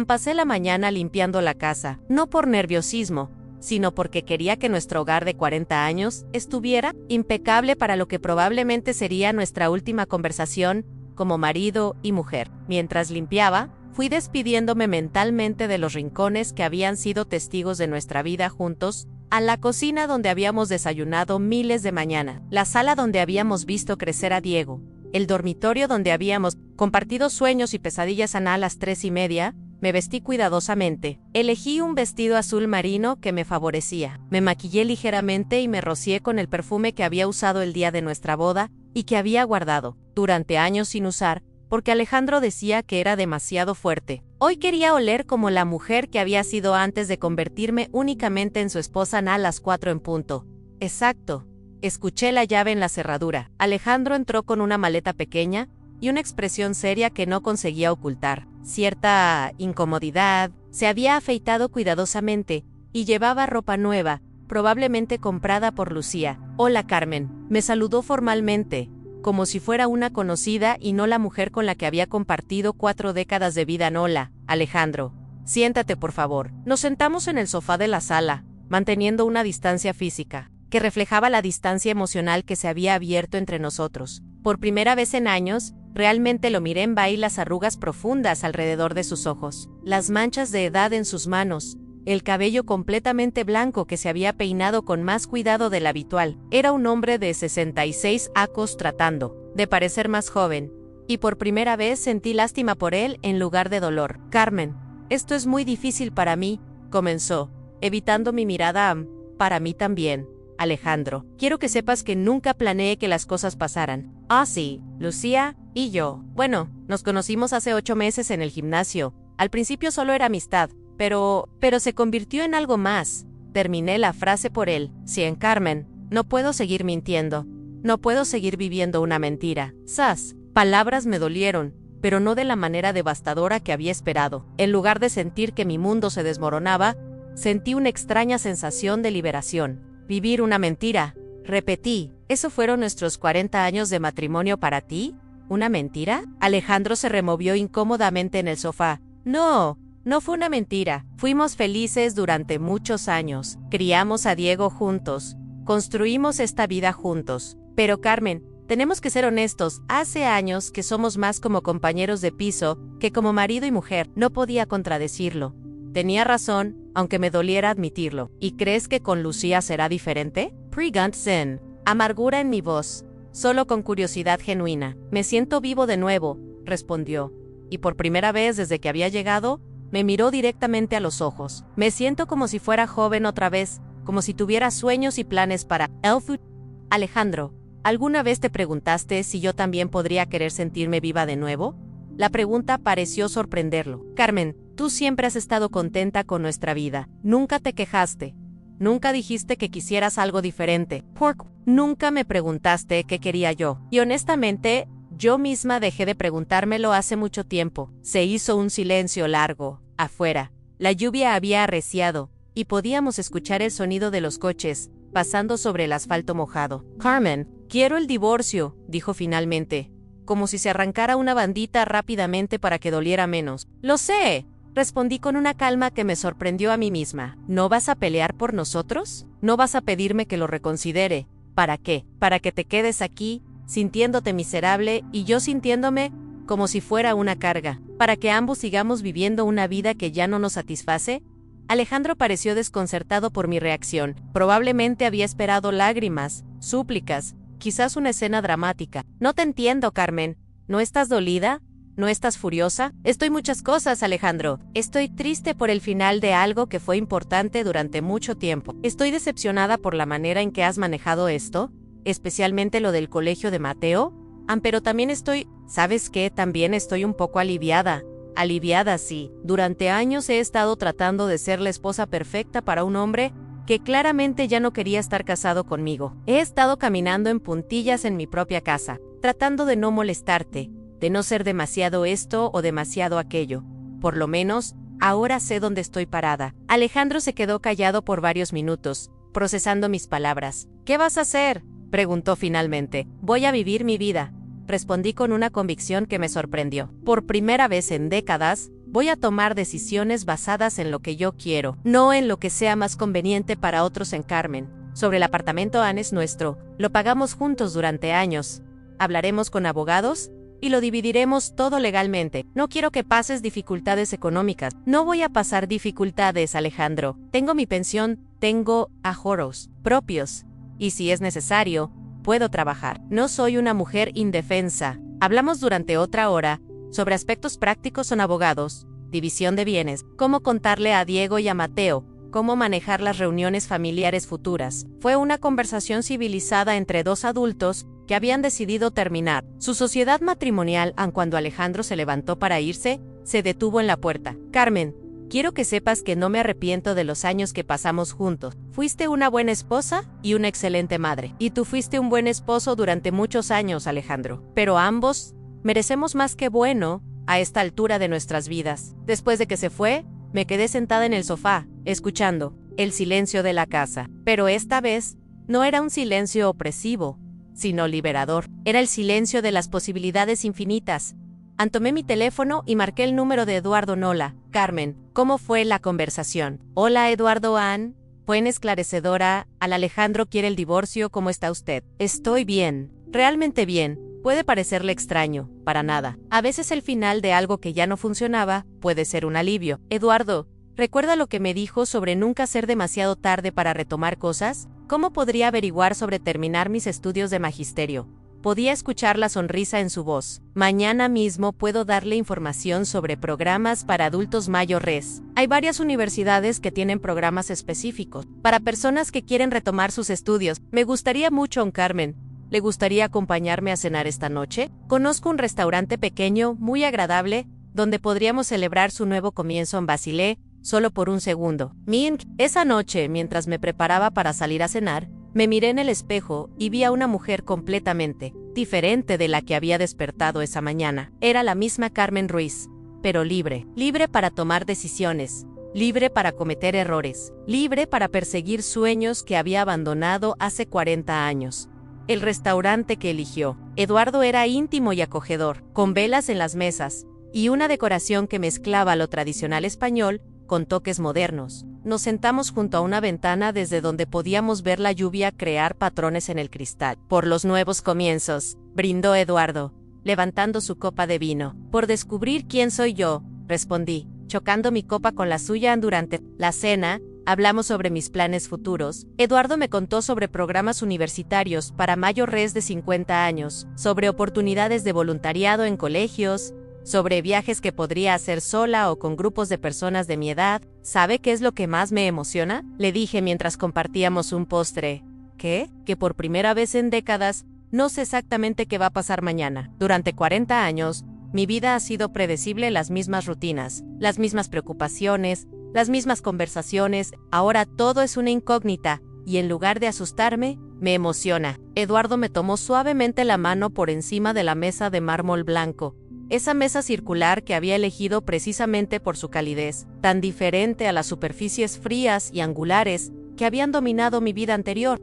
Pasé la mañana limpiando la casa, no por nerviosismo, sino porque quería que nuestro hogar de 40 años estuviera impecable para lo que probablemente sería nuestra última conversación como marido y mujer. Mientras limpiaba, fui despidiéndome mentalmente de los rincones que habían sido testigos de nuestra vida juntos, a la cocina donde habíamos desayunado miles de mañanas, la sala donde habíamos visto crecer a Diego, el dormitorio donde habíamos compartido sueños y pesadillas. A las 3:30, me vestí cuidadosamente. Elegí un vestido azul marino que me favorecía. Me maquillé ligeramente y me rocié con el perfume que había usado el día de nuestra boda y que había guardado durante años sin usar, porque Alejandro decía que era demasiado fuerte. Hoy quería oler como la mujer que había sido antes de convertirme únicamente en su esposa. A las 4 en punto. Exacto. Escuché la llave en la cerradura. Alejandro entró con una maleta pequeña y una expresión seria que no conseguía ocultar. Cierta incomodidad. Se había afeitado cuidadosamente y llevaba ropa nueva, probablemente comprada por Lucía. Hola, Carmen. Me saludó formalmente, como si fuera una conocida y no la mujer con la que había compartido 4 décadas de vida. Hola, Alejandro. Siéntate, por favor. Nos sentamos en el sofá de la sala, manteniendo una distancia física, que reflejaba la distancia emocional que se había abierto entre nosotros. Por primera vez en años, realmente lo miré. Vi las arrugas profundas alrededor de sus ojos, las manchas de edad en sus manos, el cabello completamente blanco que se había peinado con más cuidado del habitual. Era un hombre de 66 años tratando de parecer más joven, y por primera vez sentí lástima por él en lugar de dolor. Carmen, esto es muy difícil para mí, comenzó, evitando mi mirada. Para mí también, Alejandro. Quiero que sepas que nunca planeé que las cosas pasaran. Sí, Lucía y yo. Bueno, nos conocimos hace 8 meses en el gimnasio. Al principio solo era amistad, pero se convirtió en algo más. Terminé la frase por él. Sí, en Carmen, no puedo seguir mintiendo. No puedo seguir viviendo una mentira. Sas, palabras me dolieron, pero no de la manera devastadora que había esperado. En lugar de sentir que mi mundo se desmoronaba, sentí una extraña sensación de liberación. Vivir una mentira, repetí. ¿Eso fueron nuestros 40 años de matrimonio para ti? ¿Una mentira? Alejandro se removió incómodamente en el sofá. No fue una mentira. Fuimos felices durante muchos años. Criamos a Diego juntos. Construimos esta vida juntos. Pero Carmen, tenemos que ser honestos. Hace años que somos más como compañeros de piso que como marido y mujer. No podía contradecirlo. Tenía razón, aunque me doliera admitirlo. ¿Y crees que con Lucía será diferente? Pregunté, amargura en mi voz, solo con curiosidad genuina. Me siento vivo de nuevo, respondió. Y por primera vez desde que había llegado, me miró directamente a los ojos. Me siento como si fuera joven otra vez, como si tuviera sueños y planes para el futuro. Alejandro, ¿alguna vez te preguntaste si yo también podría querer sentirme viva de nuevo? La pregunta pareció sorprenderlo. Carmen, tú siempre has estado contenta con nuestra vida. Nunca te quejaste. Nunca dijiste que quisieras algo diferente. Nunca me preguntaste qué quería yo. Y honestamente, Yo misma dejé de preguntármelo hace mucho tiempo. Se hizo un silencio largo. Afuera, la lluvia había arreciado, y podíamos escuchar el sonido de los coches, pasando sobre el asfalto mojado. Carmen, quiero el divorcio, dijo finalmente, como si se arrancara una bandita rápidamente para que doliera menos. Lo sé, respondí con una calma que me sorprendió a mí misma. ¿No vas a pelear por nosotros? ¿No vas a pedirme que lo reconsidere? ¿Para qué? ¿Para que te quedes aquí, sintiéndote miserable y yo sintiéndome como si fuera una carga? ¿Para que ambos sigamos viviendo una vida que ya no nos satisface? Alejandro pareció desconcertado por mi reacción. Probablemente había esperado lágrimas, súplicas, quizás una escena dramática. No te entiendo, Carmen. ¿No estás dolida? ¿No estás furiosa? Estoy muchas cosas, Alejandro. Estoy triste por el final de algo que fue importante durante mucho tiempo. Estoy decepcionada por la manera en que has manejado esto, especialmente lo del colegio de Mateo. Pero también ¿sabes qué? También estoy un poco aliviada. Aliviada, sí. Durante años he estado tratando de ser la esposa perfecta para un hombre que claramente ya no quería estar casado conmigo. He estado caminando en puntillas en mi propia casa, tratando de no molestarte, de no ser demasiado esto o demasiado aquello. Por lo menos, ahora sé dónde estoy parada. Alejandro se quedó callado por varios minutos, procesando mis palabras. ¿Qué vas a hacer?, preguntó finalmente. Voy a vivir mi vida, respondí con una convicción que me sorprendió. Por primera vez en décadas, voy a tomar decisiones basadas en lo que yo quiero, no en lo que sea más conveniente para otros. En Carmen, sobre el apartamento Anne es nuestro, lo pagamos juntos durante años. Hablaremos con abogados y lo dividiremos todo legalmente. No quiero que pases dificultades económicas. No voy a pasar dificultades, Alejandro. Tengo mi pensión, tengo ahorros propios, y si es necesario, puedo trabajar. No soy una mujer indefensa. Hablamos durante otra hora sobre aspectos prácticos con abogados, división de bienes, cómo contarle a Diego y a Mateo, cómo manejar las reuniones familiares futuras. Fue una conversación civilizada entre dos adultos que habían decidido terminar su sociedad matrimonial. Cuando Alejandro se levantó para irse, se detuvo en la puerta. Carmen, quiero que sepas que no me arrepiento de los años que pasamos juntos. Fuiste una buena esposa y una excelente madre. Y tú fuiste un buen esposo durante muchos años, Alejandro. Pero ambos merecemos más que bueno a esta altura de nuestras vidas. Después de que se fue, me quedé sentada en el sofá, escuchando el silencio de la casa. Pero esta vez, no era un silencio opresivo, sino liberador. Era el silencio de las posibilidades infinitas. Tomé mi teléfono y marqué el número de Eduardo Nola. Carmen, ¿cómo fue la conversación? Hola, Eduardo. Ann, fue esclarecedora. Alejandro quiere el divorcio. ¿Cómo está usted? Estoy bien, realmente bien. Puede parecerle extraño, para nada. A veces el final de algo que ya no funcionaba puede ser un alivio. Eduardo, ¿recuerda lo que me dijo sobre nunca ser demasiado tarde para retomar cosas? ¿Cómo podría averiguar sobre terminar mis estudios de magisterio? Podía escuchar la sonrisa en su voz. Mañana mismo puedo darle información sobre programas para adultos mayores. Hay varias universidades que tienen programas específicos para personas que quieren retomar sus estudios. Me gustaría mucho, Carmen. ¿Le gustaría acompañarme a cenar esta noche? Conozco un restaurante pequeño, muy agradable, donde podríamos celebrar su nuevo comienzo en Basilea, solo por un segundo. Esa noche, mientras me preparaba para salir a cenar, me miré en el espejo y vi a una mujer completamente diferente de la que había despertado esa mañana. Era la misma Carmen Ruiz, pero libre. Libre para tomar decisiones, libre para cometer errores, libre para perseguir sueños que había abandonado hace 40 años. El restaurante que eligió, Eduardo, era íntimo y acogedor, con velas en las mesas, y una decoración que mezclaba lo tradicional español con toques modernos. Nos sentamos junto a una ventana desde donde podíamos ver la lluvia crear patrones en el cristal. Por los nuevos comienzos, brindó Eduardo, levantando su copa de vino. Por descubrir quién soy yo, respondí, chocando mi copa con la suya. Durante la cena, hablamos sobre mis planes futuros. Eduardo me contó sobre programas universitarios para mayores de 50 años, sobre oportunidades de voluntariado en colegios, sobre viajes que podría hacer sola o con grupos de personas de mi edad. ¿Sabe qué es lo que más me emociona?, le dije mientras compartíamos un postre. ¿Qué? Que por primera vez en décadas, no sé exactamente qué va a pasar mañana. Durante 40 años, mi vida ha sido predecible, las mismas rutinas, las mismas preocupaciones, las mismas conversaciones. Ahora todo es una incógnita, y en lugar de asustarme, me emociona. Eduardo me tomó suavemente la mano por encima de la mesa de mármol blanco, esa mesa circular que había elegido precisamente por su calidez, tan diferente a las superficies frías y angulares que habían dominado mi vida anterior.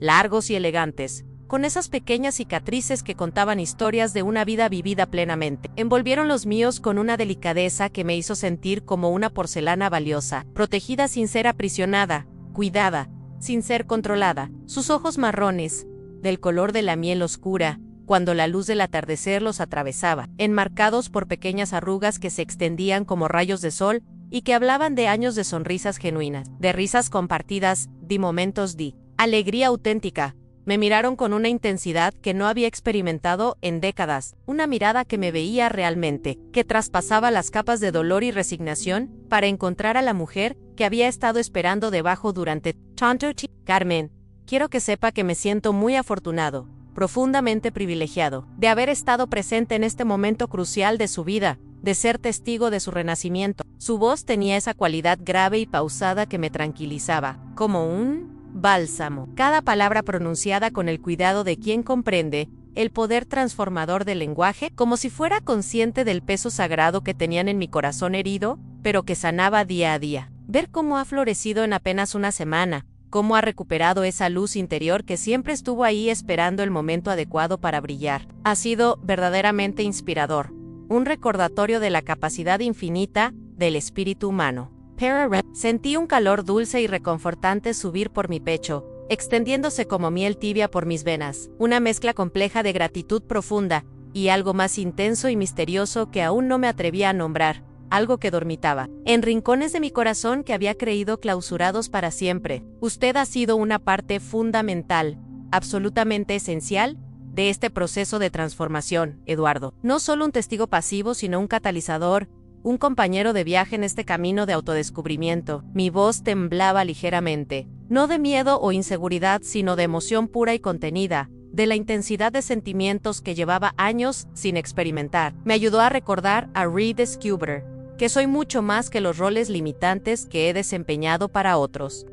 Largos y elegantes, con esas pequeñas cicatrices que contaban historias de una vida vivida plenamente. Envolvieron los míos con una delicadeza que me hizo sentir como una porcelana valiosa, protegida sin ser aprisionada, cuidada, sin ser controlada. Sus ojos marrones, del color de la miel oscura, cuando la luz del atardecer los atravesaba, enmarcados por pequeñas arrugas que se extendían como rayos de sol y que hablaban de años de sonrisas genuinas, de risas compartidas, de momentos de alegría auténtica. Me miraron con una intensidad que no había experimentado en décadas, una mirada que me veía realmente, que traspasaba las capas de dolor y resignación para encontrar a la mujer que había estado esperando debajo durante tanto tiempo. Carmen, quiero que sepa que me siento muy afortunado, profundamente privilegiado, de haber estado presente en este momento crucial de su vida, de ser testigo de su renacimiento. Su voz tenía esa cualidad grave y pausada que me tranquilizaba, como un bálsamo. Cada palabra pronunciada con el cuidado de quien comprende el poder transformador del lenguaje, como si fuera consciente del peso sagrado que tenían en mi corazón herido, pero que sanaba día a día. Ver cómo ha florecido en apenas una semana, cómo ha recuperado esa luz interior que siempre estuvo ahí esperando el momento adecuado para brillar, ha sido verdaderamente inspirador. Un recordatorio de la capacidad infinita del espíritu humano. Sentí un calor dulce y reconfortante subir por mi pecho, extendiéndose como miel tibia por mis venas, una mezcla compleja de gratitud profunda y algo más intenso y misterioso que aún no me atrevía a nombrar, algo que dormitaba en rincones de mi corazón que había creído clausurados para siempre. Usted ha sido una parte fundamental, absolutamente esencial, de este proceso de transformación, Eduardo. No solo un testigo pasivo, sino un catalizador, un compañero de viaje en este camino de autodescubrimiento. Mi voz temblaba ligeramente, no de miedo o inseguridad, sino de emoción pura y contenida, de la intensidad de sentimientos que llevaba años sin experimentar. Me ayudó a recordar a Reed Scuber, que soy mucho más que los roles limitantes que he desempeñado para otros.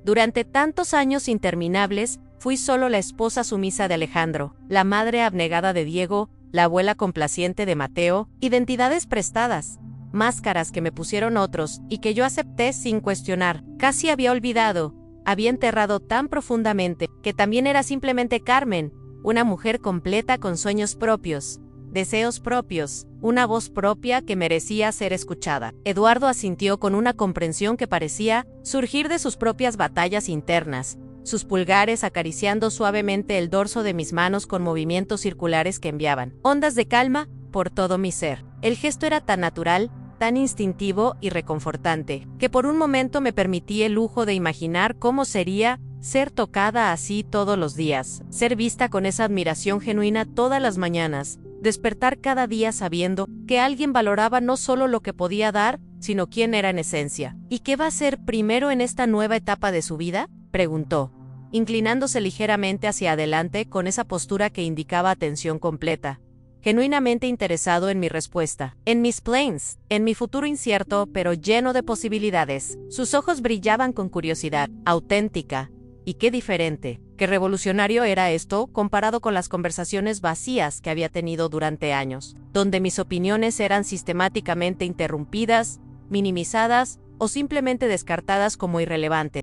Durante tantos años interminables, fui solo la esposa sumisa de Alejandro, la madre abnegada de Diego, la abuela complaciente de Mateo, identidades prestadas, máscaras que me pusieron otros y que yo acepté sin cuestionar. Casi había olvidado, había enterrado tan profundamente, que también era simplemente Carmen, una mujer completa con sueños propios, deseos propios, una voz propia que merecía ser escuchada. Eduardo asintió con una comprensión que parecía surgir de sus propias batallas internas, sus pulgares acariciando suavemente el dorso de mis manos con movimientos circulares que enviaban ondas de calma por todo mi ser. El gesto era tan natural, tan instintivo y reconfortante, que por un momento me permití el lujo de imaginar cómo sería ser tocada así todos los días, ser vista con esa admiración genuina todas las mañanas, despertar cada día sabiendo que alguien valoraba no solo lo que podía dar, sino quién era en esencia. ¿Y qué va a ser primero en esta nueva etapa de su vida?, preguntó, inclinándose ligeramente hacia adelante con esa postura que indicaba atención completa, genuinamente interesado en mi respuesta, en mis planes, en mi futuro incierto pero lleno de posibilidades. Sus ojos brillaban con curiosidad, auténtica, y qué diferente, qué revolucionario era esto comparado con las conversaciones vacías que había tenido durante años, donde mis opiniones eran sistemáticamente interrumpidas, minimizadas o simplemente descartadas como irrelevantes.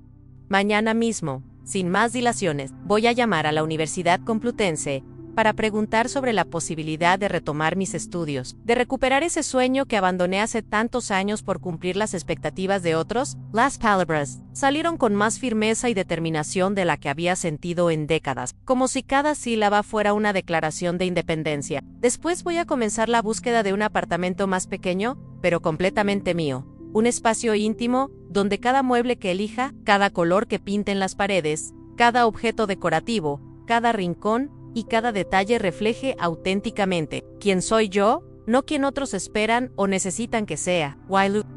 Mañana mismo, sin más dilaciones, voy a llamar a la Universidad Complutense para preguntar sobre la posibilidad de retomar mis estudios, de recuperar ese sueño que abandoné hace tantos años por cumplir las expectativas de otros. Las palabras salieron con más firmeza y determinación de la que había sentido en décadas, como si cada sílaba fuera una declaración de independencia. Después voy a comenzar la búsqueda de un apartamento más pequeño, pero completamente mío. Un espacio íntimo, donde cada mueble que elija, cada color que pinte en las paredes, cada objeto decorativo, cada rincón y cada detalle refleje auténticamente quién soy yo, no quien otros esperan o necesitan que sea.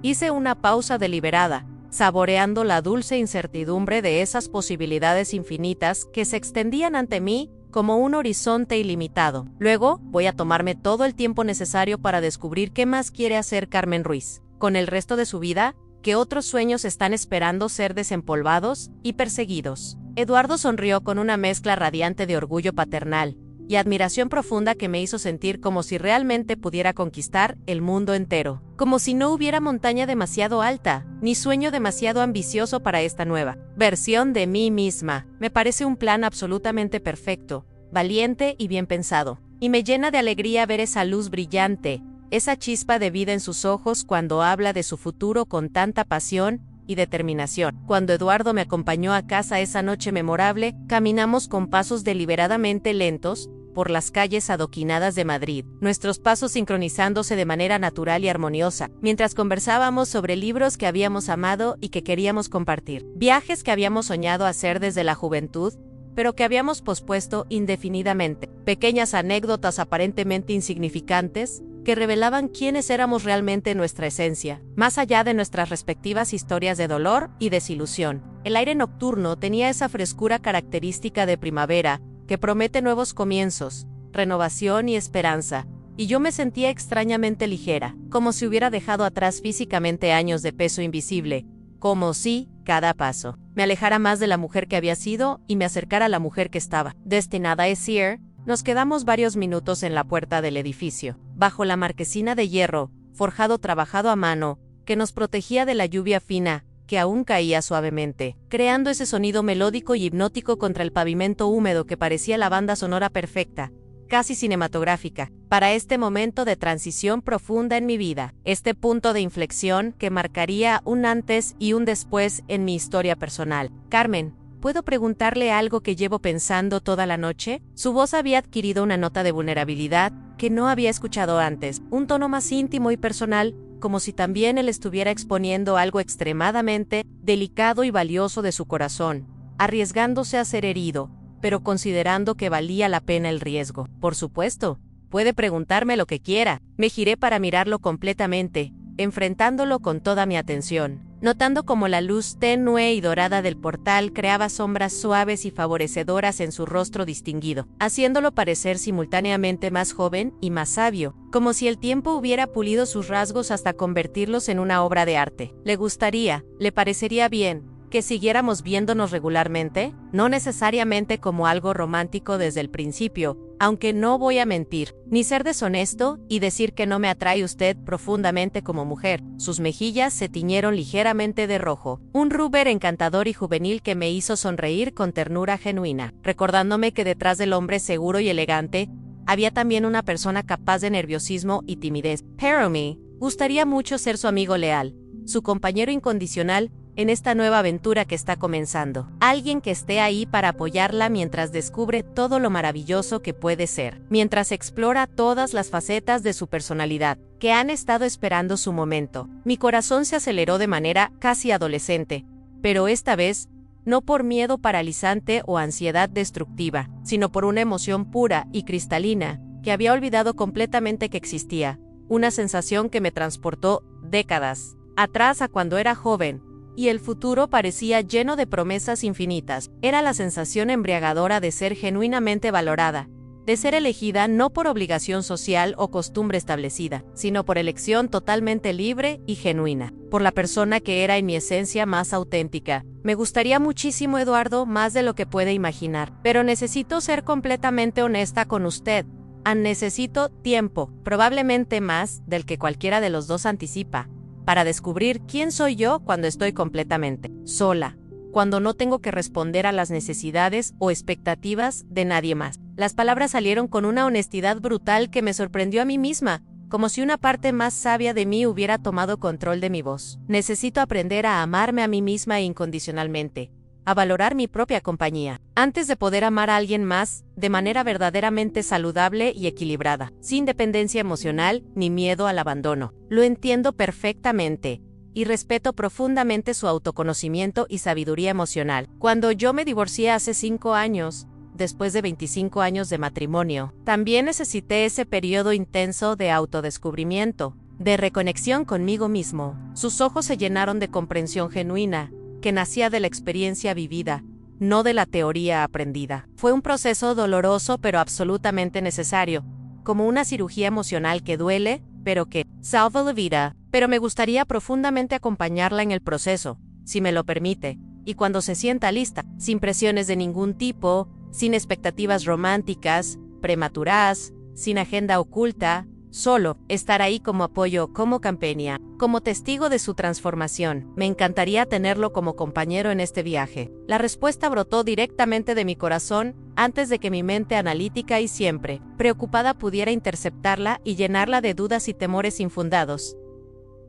Hice una pausa deliberada, saboreando la dulce incertidumbre de esas posibilidades infinitas que se extendían ante mí como un horizonte ilimitado. Luego, voy a tomarme todo el tiempo necesario para descubrir qué más quiere hacer Carmen Ruiz con el resto de su vida, que otros sueños están esperando ser desempolvados y perseguidos. Eduardo sonrió con una mezcla radiante de orgullo paternal y admiración profunda que me hizo sentir como si realmente pudiera conquistar el mundo entero. Como si no hubiera montaña demasiado alta, ni sueño demasiado ambicioso para esta nueva versión de mí misma. Me parece un plan absolutamente perfecto, valiente y bien pensado. Y me llena de alegría ver esa luz brillante, esa chispa de vida en sus ojos cuando habla de su futuro con tanta pasión y determinación. Cuando Eduardo me acompañó a casa esa noche memorable, caminamos con pasos deliberadamente lentos por las calles adoquinadas de Madrid, nuestros pasos sincronizándose de manera natural y armoniosa, mientras conversábamos sobre libros que habíamos amado y que queríamos compartir, viajes que habíamos soñado hacer desde la juventud, pero que habíamos pospuesto indefinidamente, pequeñas anécdotas aparentemente insignificantes que revelaban quiénes éramos realmente en nuestra esencia, más allá de nuestras respectivas historias de dolor y desilusión. El aire nocturno tenía esa frescura característica de primavera que promete nuevos comienzos, renovación y esperanza, y yo me sentía extrañamente ligera, como si hubiera dejado atrás físicamente años de peso invisible, como si, cada paso, me alejara más de la mujer que había sido y me acercara a la mujer que estaba destinada a ser. Nos quedamos varios minutos en la puerta del edificio, bajo la marquesina de hierro, forjado trabajado a mano, que nos protegía de la lluvia fina, que aún caía suavemente, creando ese sonido melódico y hipnótico contra el pavimento húmedo que parecía la banda sonora perfecta, casi cinematográfica, para este momento de transición profunda en mi vida, este punto de inflexión que marcaría un antes y un después en mi historia personal. Carmen, ¿puedo preguntarle algo que llevo pensando toda la noche? Su voz había adquirido una nota de vulnerabilidad que no había escuchado antes, un tono más íntimo y personal, como si también él estuviera exponiendo algo extremadamente delicado y valioso de su corazón, arriesgándose a ser herido, pero considerando que valía la pena el riesgo. Por supuesto, puede preguntarme lo que quiera. Me giré para mirarlo completamente, enfrentándolo con toda mi atención, notando cómo la luz tenue y dorada del portal creaba sombras suaves y favorecedoras en su rostro distinguido, haciéndolo parecer simultáneamente más joven y más sabio, como si el tiempo hubiera pulido sus rasgos hasta convertirlos en una obra de arte. ¿Le parecería bien que siguiéramos viéndonos regularmente? No necesariamente como algo romántico desde el principio, aunque no voy a mentir, ni ser deshonesto y decir que no me atrae usted profundamente como mujer. Sus mejillas se tiñeron ligeramente de rojo, un rubor encantador y juvenil que me hizo sonreír con ternura genuina, recordándome que detrás del hombre seguro y elegante, había también una persona capaz de nerviosismo y timidez. Pero me gustaría mucho ser su amigo leal, su compañero incondicional, en esta nueva aventura que está comenzando. Alguien que esté ahí para apoyarla mientras descubre todo lo maravilloso que puede ser, mientras explora todas las facetas de su personalidad, que han estado esperando su momento. Mi corazón se aceleró de manera casi adolescente, pero esta vez, no por miedo paralizante o ansiedad destructiva, sino por una emoción pura y cristalina, que había olvidado completamente que existía, una sensación que me transportó décadas atrás a cuando era joven, y el futuro parecía lleno de promesas infinitas. Era la sensación embriagadora de ser genuinamente valorada, de ser elegida no por obligación social o costumbre establecida, sino por elección totalmente libre y genuina, por la persona que era en mi esencia más auténtica. Me gustaría muchísimo, Eduardo, más de lo que puede imaginar, pero necesito ser completamente honesta con usted. Necesito tiempo, probablemente más del que cualquiera de los dos anticipa, para descubrir quién soy yo cuando estoy completamente sola, cuando no tengo que responder a las necesidades o expectativas de nadie más. Las palabras salieron con una honestidad brutal que me sorprendió a mí misma, como si una parte más sabia de mí hubiera tomado control de mi voz. Necesito aprender a amarme a mí misma incondicionalmente, a valorar mi propia compañía, antes de poder amar a alguien más de manera verdaderamente saludable y equilibrada, sin dependencia emocional ni miedo al abandono. Lo entiendo perfectamente y respeto profundamente su autoconocimiento y sabiduría emocional. Cuando yo me divorcié hace 5 años, después de 25 años de matrimonio, también necesité ese periodo intenso de autodescubrimiento, de reconexión conmigo mismo. Sus ojos se llenaron de comprensión genuina, que nacía de la experiencia vivida, no de la teoría aprendida. Fue un proceso doloroso pero absolutamente necesario, como una cirugía emocional que duele, pero que salva la vida. pero me gustaría profundamente acompañarla en el proceso, si me lo permite, y cuando se sienta lista, sin presiones de ningún tipo, sin expectativas románticas, prematuras, sin agenda oculta, solo estar ahí como apoyo, como compania, como testigo de su transformación. Me encantaría tenerlo como compañero en este viaje. La respuesta brotó directamente de mi corazón antes de que mi mente analítica y siempre preocupada pudiera interceptarla y llenarla de dudas y temores infundados.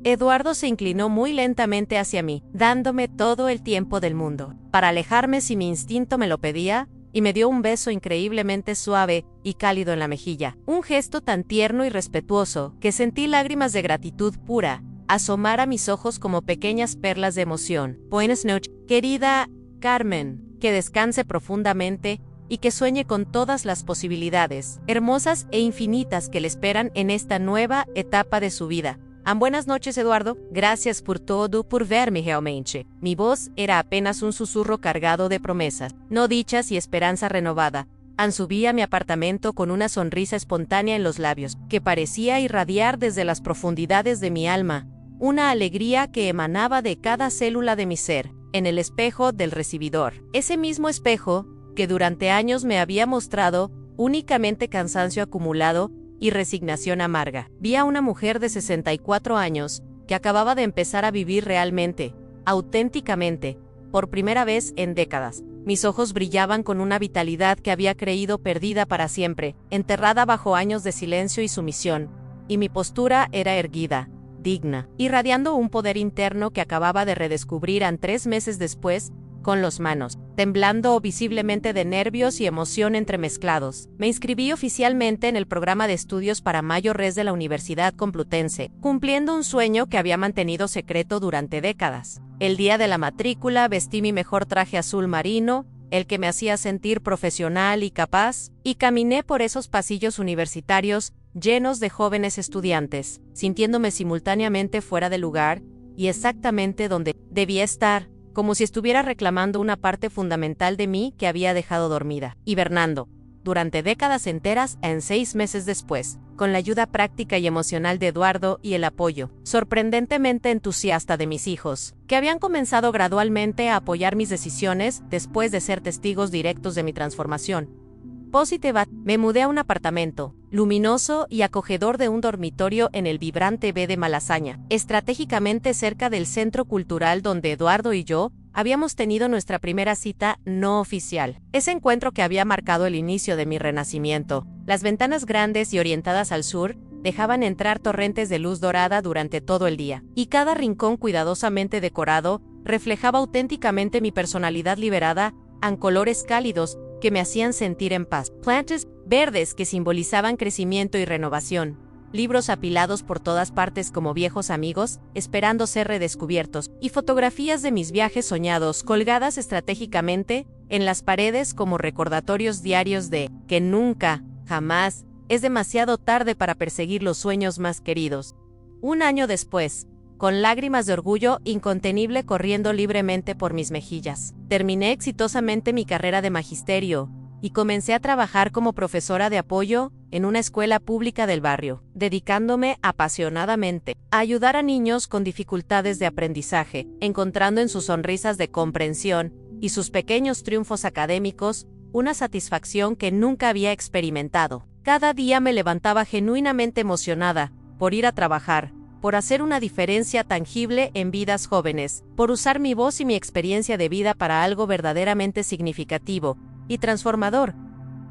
Eduardo se inclinó muy lentamente hacia mí, dándome todo el tiempo del mundo, para alejarme si mi instinto me lo pedía, y me dio un beso increíblemente suave y cálido en la mejilla. Un gesto tan tierno y respetuoso que sentí lágrimas de gratitud pura asomar a mis ojos como pequeñas perlas de emoción. Buenas noches, querida Carmen, que descanse profundamente y que sueñe con todas las posibilidades hermosas e infinitas que le esperan en esta nueva etapa de su vida. Buenas noches, Eduardo. Gracias por todo, por verme realmente. Mi voz era apenas un susurro cargado de promesas, no dichas y esperanza renovada. Subí a mi apartamento con una sonrisa espontánea en los labios, que parecía irradiar desde las profundidades de mi alma, una alegría que emanaba de cada célula de mi ser, en el espejo del recibidor. Ese mismo espejo, que durante años me había mostrado únicamente cansancio acumulado y resignación amarga. Vi a una mujer de 64 años que acababa de empezar a vivir realmente, auténticamente, por primera vez en décadas. Mis ojos brillaban con una vitalidad que había creído perdida para siempre, enterrada bajo años de silencio y sumisión, y mi postura era erguida, digna, irradiando un poder interno que acababa de redescubrir 3 meses después, con las manos temblando visiblemente de nervios y emoción entremezclados. Me inscribí oficialmente en el programa de estudios para mayores de la Universidad Complutense, cumpliendo un sueño que había mantenido secreto durante décadas. El día de la matrícula vestí mi mejor traje azul marino, el que me hacía sentir profesional y capaz, y caminé por esos pasillos universitarios llenos de jóvenes estudiantes, sintiéndome simultáneamente fuera de lugar y exactamente donde debía estar, como si estuviera reclamando una parte fundamental de mí que había dejado dormida, hibernando, durante décadas enteras 6 meses después, con la ayuda práctica y emocional de Eduardo y el apoyo, sorprendentemente entusiasta de mis hijos, que habían comenzado gradualmente a apoyar mis decisiones después de ser testigos directos de mi transformación. Positiva, me mudé a un apartamento, luminoso y acogedor de un dormitorio en el vibrante B de Malasaña, estratégicamente cerca del centro cultural donde Eduardo y yo habíamos tenido nuestra primera cita no oficial. Ese encuentro que había marcado el inicio de mi renacimiento. Las ventanas grandes y orientadas al sur dejaban entrar torrentes de luz dorada durante todo el día, y cada rincón cuidadosamente decorado reflejaba auténticamente mi personalidad liberada en colores cálidos que me hacían sentir en paz. Plantas verdes que simbolizaban crecimiento y renovación. Libros apilados por todas partes como viejos amigos, esperando ser redescubiertos, y fotografías de mis viajes soñados colgadas estratégicamente en las paredes como recordatorios diarios de que nunca, jamás, es demasiado tarde para perseguir los sueños más queridos. Un año después, con lágrimas de orgullo incontenible corriendo libremente por mis mejillas, terminé exitosamente mi carrera de magisterio y comencé a trabajar como profesora de apoyo en una escuela pública del barrio, dedicándome apasionadamente a ayudar a niños con dificultades de aprendizaje, encontrando en sus sonrisas de comprensión y sus pequeños triunfos académicos una satisfacción que nunca había experimentado. Cada día me levantaba genuinamente emocionada por ir a trabajar, por hacer una diferencia tangible en vidas jóvenes, por usar mi voz y mi experiencia de vida para algo verdaderamente significativo y transformador.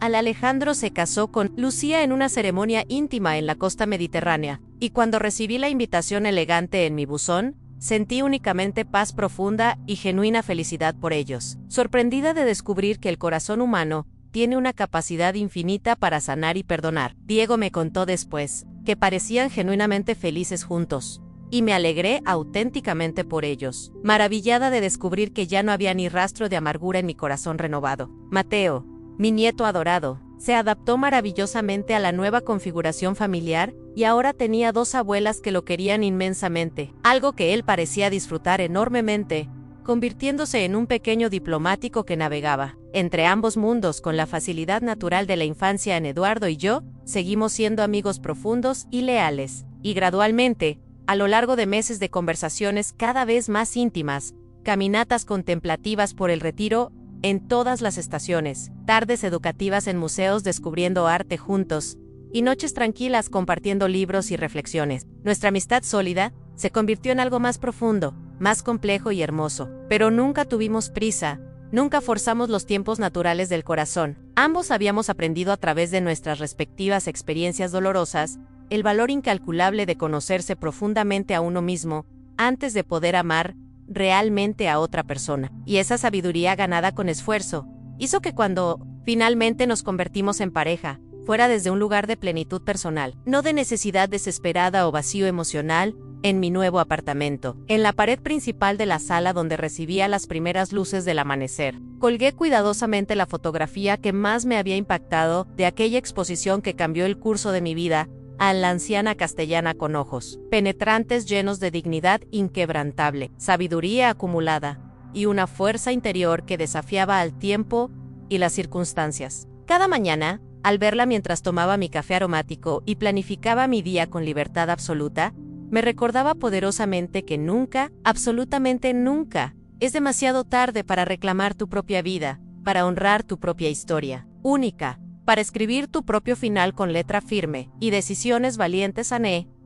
Alejandro se casó con Lucía en una ceremonia íntima en la costa mediterránea, y cuando recibí la invitación elegante en mi buzón, sentí únicamente paz profunda y genuina felicidad por ellos, sorprendida de descubrir que el corazón humano tiene una capacidad infinita para sanar y perdonar. Diego me contó después que parecían genuinamente felices juntos, y me alegré auténticamente por ellos, maravillada de descubrir que ya no había ni rastro de amargura en mi corazón renovado. Mateo, mi nieto adorado, se adaptó maravillosamente a la nueva configuración familiar y ahora tenía 2 abuelas que lo querían inmensamente, algo que él parecía disfrutar enormemente, convirtiéndose en un pequeño diplomático que navegaba entre ambos mundos con la facilidad natural de la infancia. En Eduardo y yo seguimos siendo amigos profundos y leales, y gradualmente A lo largo de meses de conversaciones cada vez más íntimas, caminatas contemplativas por el retiro en todas las estaciones, tardes educativas en museos descubriendo arte juntos, y noches tranquilas compartiendo libros y reflexiones. Nuestra amistad sólida se convirtió en algo más profundo, más complejo y hermoso. Pero nunca tuvimos prisa, nunca forzamos los tiempos naturales del corazón. Ambos habíamos aprendido a través de nuestras respectivas experiencias dolorosas el valor incalculable de conocerse profundamente a uno mismo antes de poder amar realmente a otra persona. Y esa sabiduría ganada con esfuerzo hizo que cuando finalmente nos convertimos en pareja, fuera desde un lugar de plenitud personal, no de necesidad desesperada o vacío emocional. En mi nuevo apartamento, en la pared principal de la sala donde recibía las primeras luces del amanecer, colgué cuidadosamente la fotografía que más me había impactado de aquella exposición que cambió el curso de mi vida a la anciana castellana con ojos penetrantes, llenos de dignidad inquebrantable, sabiduría acumulada y una fuerza interior que desafiaba al tiempo y las circunstancias. Cada mañana, al verla mientras tomaba mi café aromático y planificaba mi día con libertad absoluta, me recordaba poderosamente que nunca, absolutamente nunca, es demasiado tarde para reclamar tu propia vida, para honrar tu propia historia, única, para escribir tu propio final con letra firme y decisiones valientes.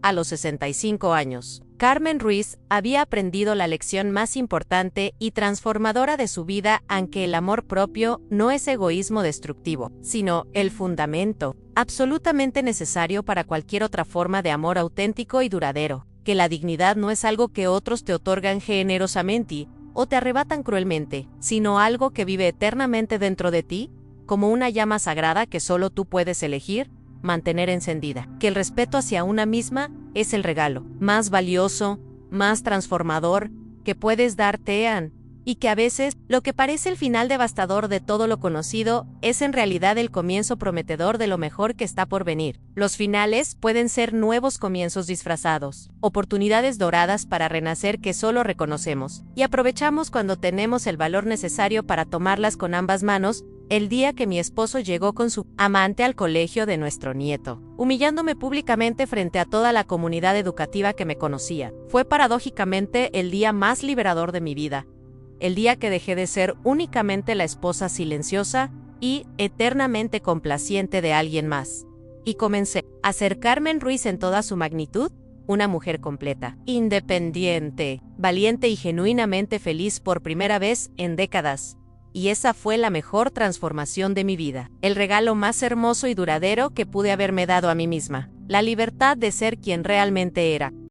A los 65 años, Carmen Ruiz había aprendido la lección más importante y transformadora de su vida, aunque el amor propio no es egoísmo destructivo, sino el fundamento absolutamente necesario para cualquier otra forma de amor auténtico y duradero, que la dignidad no es algo que otros te otorgan generosamente o te arrebatan cruelmente, sino algo que vive eternamente dentro de ti, como una llama sagrada que solo tú puedes elegir mantener encendida. Que el respeto hacia una misma es el regalo más valioso, más transformador que puedes darte, y que a veces lo que parece el final devastador de todo lo conocido es en realidad el comienzo prometedor de lo mejor que está por venir. Los finales pueden ser nuevos comienzos disfrazados, oportunidades doradas para renacer que solo reconocemos y aprovechamos cuando tenemos el valor necesario para tomarlas con ambas manos. El día que mi esposo llegó con su amante al colegio de nuestro nieto, humillándome públicamente frente a toda la comunidad educativa que me conocía, fue paradójicamente el día más liberador de mi vida. El día que dejé de ser únicamente la esposa silenciosa y eternamente complaciente de alguien más, y comencé a ser Carmen Ruiz en toda su magnitud, una mujer completa, independiente, valiente y genuinamente feliz por primera vez en décadas. Y esa fue la mejor transformación de mi vida, el regalo más hermoso y duradero que pude haberme dado a mí misma, la libertad de ser quien realmente era.